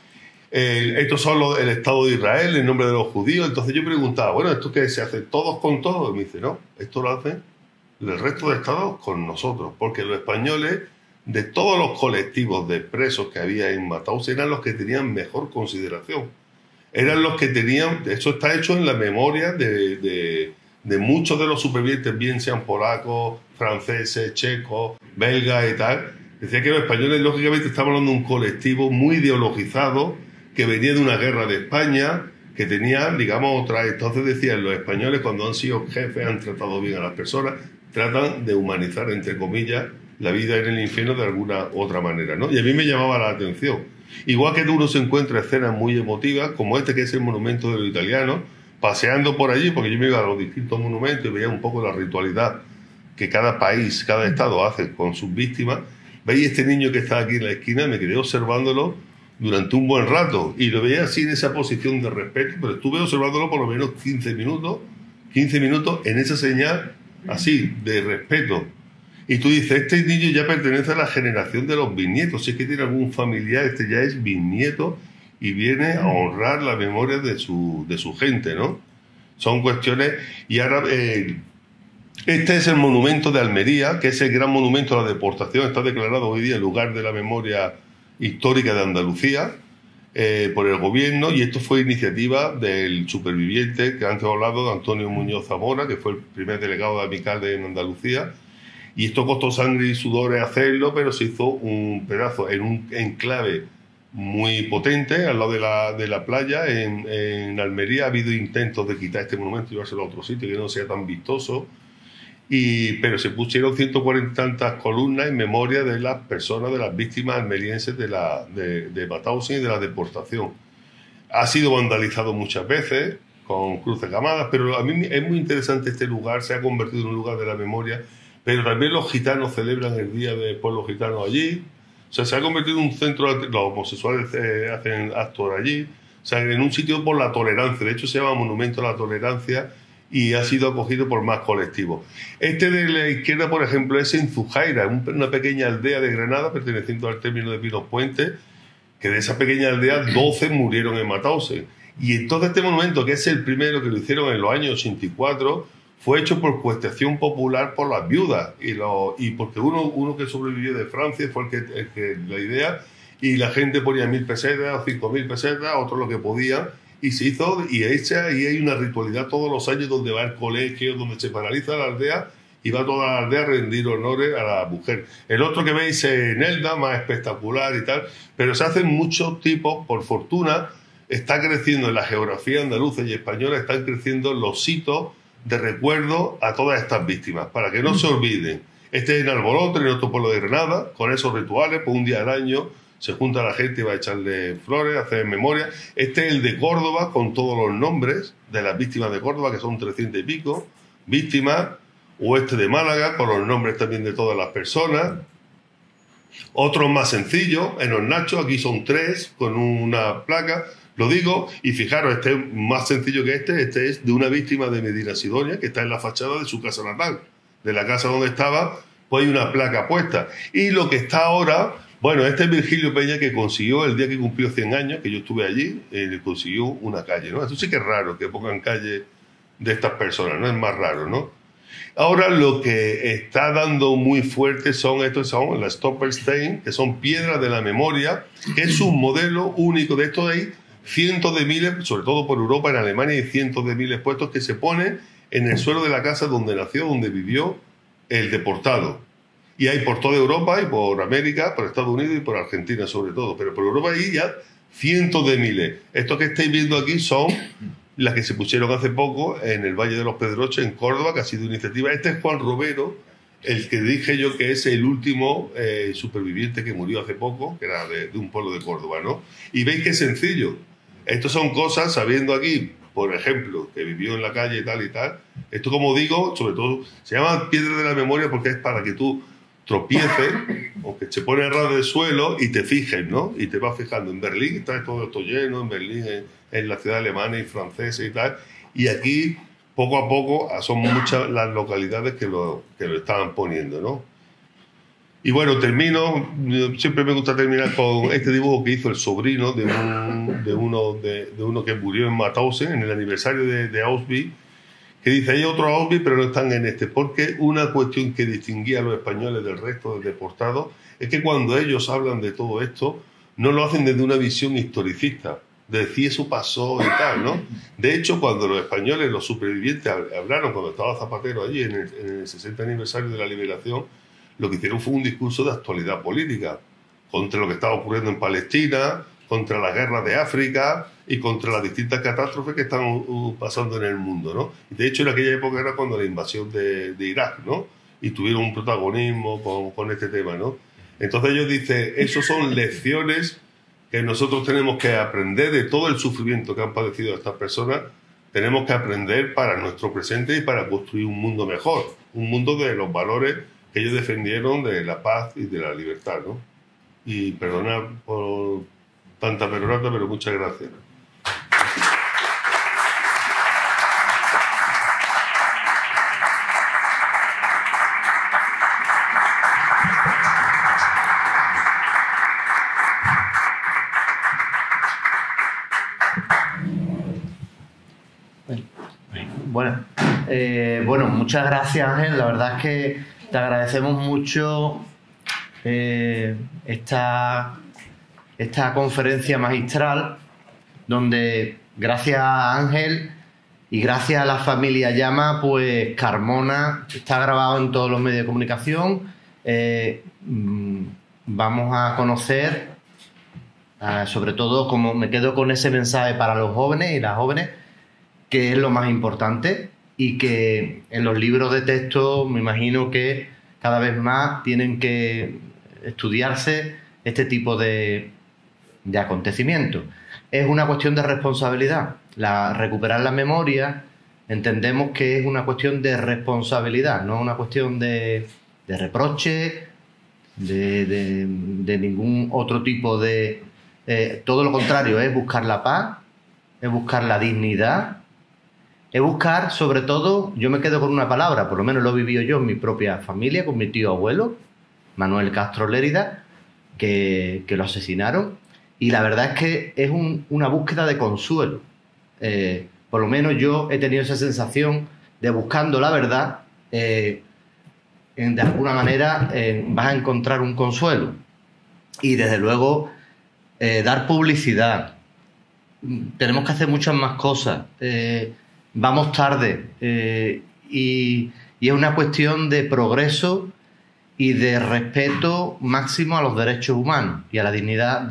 Estos son el Estado de Israel, en nombre de los judíos. Entonces yo preguntaba, bueno, ¿esto qué se hace? ¿Todos con todos? Y me dice, no, esto lo hacen el resto de estados con nosotros, porque los españoles, de todos los colectivos de presos que había en Matausi, eran los que tenían mejor consideración. Eran los que tenían, eso está hecho en la memoria de muchos de los supervivientes, bien sean polacos, franceses, checos, belgas y tal. Decía que los españoles, lógicamente, estaban hablando de un colectivo muy ideologizado, que venía de una guerra de España, que tenía, digamos, otra. Entonces decían, los españoles, cuando han sido jefes, han tratado bien a las personas, tratan de humanizar, entre comillas, la vida en el infierno de alguna otra manera, ¿no? Y a mí me llamaba la atención. Igual que uno se encuentra escenas muy emotivas, como este que es el monumento de los italianos, paseando por allí, porque yo me iba a los distintos monumentos y veía un poco la ritualidad que cada país, cada estado hace con sus víctimas. Veis este niño que está aquí en la esquina, me quedé observándolo durante un buen rato y lo veía así en esa posición de respeto, pero estuve observándolo por lo menos 15 minutos en esa señal así, de respeto. Y tú dices, este niño ya pertenece a la generación de los bisnietos, si es que tiene algún familiar, este ya es bisnieto y viene a honrar la memoria de su gente, ¿no? Son cuestiones. Y ahora, este es el monumento de Almería, que es el gran monumento a la deportación, está declarado hoy día el lugar de la memoria histórica de Andalucía por el gobierno, y esto fue iniciativa del superviviente que antes he hablado, de Antonio Muñoz Zamora, que fue el primer delegado de Amicalde en Andalucía. Y esto costó sangre y sudores hacerlo, pero se hizo un pedazo en un enclave muy potente, al lado de la playa. En Almería ha habido intentos de quitar este monumento y llevárselo a otro sitio que no sea tan vistoso, pero se pusieron 140 y tantas columnas en memoria de las personas, de las víctimas almerienses de Matausi y de la deportación. Ha sido vandalizado muchas veces con cruces gamadas, pero a mí es muy interesante este lugar, se ha convertido en un lugar de la memoria. Pero también los gitanos celebran el Día del Pueblo Gitano allí. O sea, se ha convertido en un centro, los homosexuales hacen actos allí. O sea, en un sitio por la tolerancia. De hecho, se llama Monumento a la Tolerancia y ha sido acogido por más colectivos. Este de la izquierda, por ejemplo, es en Zujaira, una pequeña aldea de Granada perteneciente al término de Pinos Puente, que de esa pequeña aldea 12 murieron en Matausi. Y entonces este monumento, que es el primero que lo hicieron en los años 84, fue hecho por cohesión popular por las viudas y porque uno que sobrevivió de Francia fue el que la idea, y la gente ponía 1.000 pesetas o 5.000 pesetas, otros lo que podían, y se hizo, y hay una ritualidad todos los años donde va el colegio, donde se paraliza la aldea y va toda la aldea a rendir honores a la mujer. El otro que veis en Elda, más espectacular y tal, pero se hacen muchos tipos, por fortuna, está creciendo en la geografía andaluza y española, están creciendo los sitios de recuerdo a todas estas víctimas, para que no se olviden. Este es en Alborote, en otro pueblo de Granada, con esos rituales, pues un día al año se junta la gente y va a echarle flores, a hacer memoria. Este es el de Córdoba, con todos los nombres de las víctimas de Córdoba, que son 300 y pico víctimas, o este de Málaga, con los nombres también de todas las personas. Otros más sencillos, en Hornacho, aquí son 3, con una placa. Lo digo, y fijaros, este es más sencillo que este es de una víctima de Medina Sidonia, que está en la fachada de su casa natal, de la casa donde estaba, pues hay una placa puesta. Y lo que está ahora, bueno, este es Virgilio Peña, que consiguió, el día que cumplió 100 años, que yo estuve allí, consiguió una calle, ¿no? Esto sí que es raro, que pongan calle de estas personas, ¿no? Es más raro, ¿no? Ahora lo que está dando muy fuerte son las Stolperstein, que son piedras de la memoria, que es un modelo único. De esto hay cientos de miles, sobre todo por Europa, en Alemania hay cientos de miles puestos que se ponen en el suelo de la casa donde nació, donde vivió el deportado. Y hay por toda Europa y por América, por Estados Unidos y por Argentina sobre todo. Pero por Europa hay ya cientos de miles. Estos que estáis viendo aquí son las que se pusieron hace poco en el Valle de los Pedroches, en Córdoba, que ha sido iniciativa. Este es Juan Romero, el que dije yo que es el último superviviente que murió hace poco, que era de un pueblo de Córdoba, ¿no? Y veis que es sencillo. Estas son cosas, sabiendo aquí, por ejemplo, que vivió en la calle y tal. Esto, como digo, sobre todo, se llama piedra de la memoria porque es para que tú tropieces, o que se pone a ras del suelo y te fijes, ¿no? Y te vas fijando. En Berlín está todo esto lleno, en Berlín, en la ciudad alemana y francesa y tal. Y aquí, poco a poco, son muchas las localidades que lo estaban poniendo, ¿no? Y bueno, siempre me gusta terminar con este dibujo que hizo el sobrino de uno que murió en Mauthausen, en el aniversario de Auschwitz, que dice, hay otros Auschwitz, pero no están en este, porque una cuestión que distinguía a los españoles del resto de deportados es que cuando ellos hablan de todo esto, no lo hacen desde una visión historicista, de decir eso pasó y tal, ¿no? De hecho, cuando los españoles, los supervivientes, hablaron cuando estaba Zapatero allí en el 60 aniversario de la liberación, lo que hicieron fue un discurso de actualidad política contra lo que estaba ocurriendo en Palestina, contra las guerras de África y contra las distintas catástrofes que están pasando en el mundo, ¿no? Y de hecho, en aquella época era cuando la invasión de Irak, ¿no? Y tuvieron un protagonismo con este tema, ¿no? Entonces ellos dicen, esos son lecciones que nosotros tenemos que aprender de todo el sufrimiento que han padecido estas personas. Tenemos que aprender para nuestro presente y para construir un mundo mejor, un mundo de los valores que ellos defendieron, de la paz y de la libertad, ¿no? Y perdonad por tanta perorata, pero muchas gracias. Bueno, muchas gracias, Ángel. La verdad es que te agradecemos mucho esta conferencia magistral, donde gracias a Ángel y gracias a la familia Llama, pues Carmona está grabado en todos los medios de comunicación. Vamos a conocer, sobre todo, como me quedo con ese mensaje para los jóvenes y las jóvenes, que es lo más importante, y que en los libros de texto me imagino que cada vez más tienen que estudiarse este tipo de acontecimientos. Es una cuestión de responsabilidad. Recuperar la memoria entendemos que es una cuestión de responsabilidad, no una cuestión de reproche, de ningún otro tipo de... todo lo contrario, es buscar la paz, es buscar la dignidad, es buscar, sobre todo, yo me quedo con una palabra, por lo menos lo he vivido yo en mi propia familia, con mi tío abuelo, Manuel Castro Lérida, que lo asesinaron, y la verdad es que es una búsqueda de consuelo. Por lo menos yo he tenido esa sensación de, buscando la verdad, de alguna manera vas a encontrar un consuelo. Y desde luego, dar publicidad. Tenemos que hacer muchas más cosas. Vamos tarde, y es una cuestión de progreso y de respeto máximo a los derechos humanos y a la dignidad.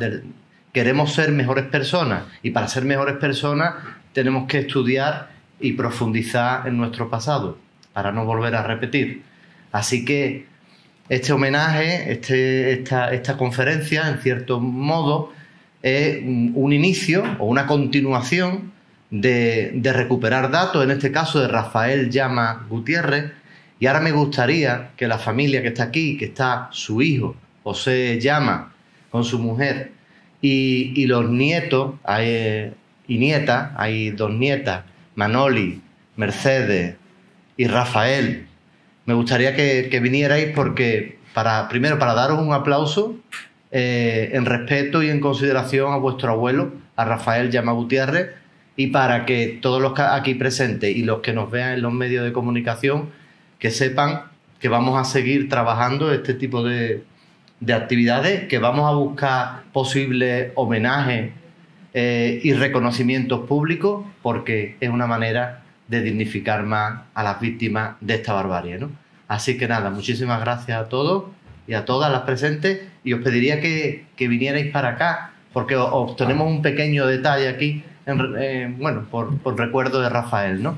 Queremos ser mejores personas, y para ser mejores personas tenemos que estudiar y profundizar en nuestro pasado para no volver a repetir. Así que este homenaje, esta conferencia, en cierto modo, es un inicio o una continuación de recuperar datos, en este caso de Rafael Llama Gutiérrez. Y ahora me gustaría que la familia que está aquí, que está su hijo, José Llama, con su mujer, y los nietos y nietas, hay dos nietas, Manoli, Mercedes y Rafael. Me gustaría que vinierais, porque primero para daros un aplauso en respeto y en consideración a vuestro abuelo, a Rafael Llama Gutiérrez, y para que todos los aquí presentes y los que nos vean en los medios de comunicación, que sepan que vamos a seguir trabajando este tipo de actividades, que vamos a buscar posibles homenajes y reconocimientos públicos, porque es una manera de dignificar más a las víctimas de esta barbarie, ¿no? Así que nada, muchísimas gracias a todos y a todas las presentes, y os pediría que vinierais para acá, porque os tenemos un pequeño detalle aquí, bueno, por recuerdo de Rafael, ¿no?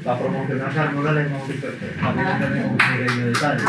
Para promocionar Carmona le hemos visto también tenemos un pequeño detalle.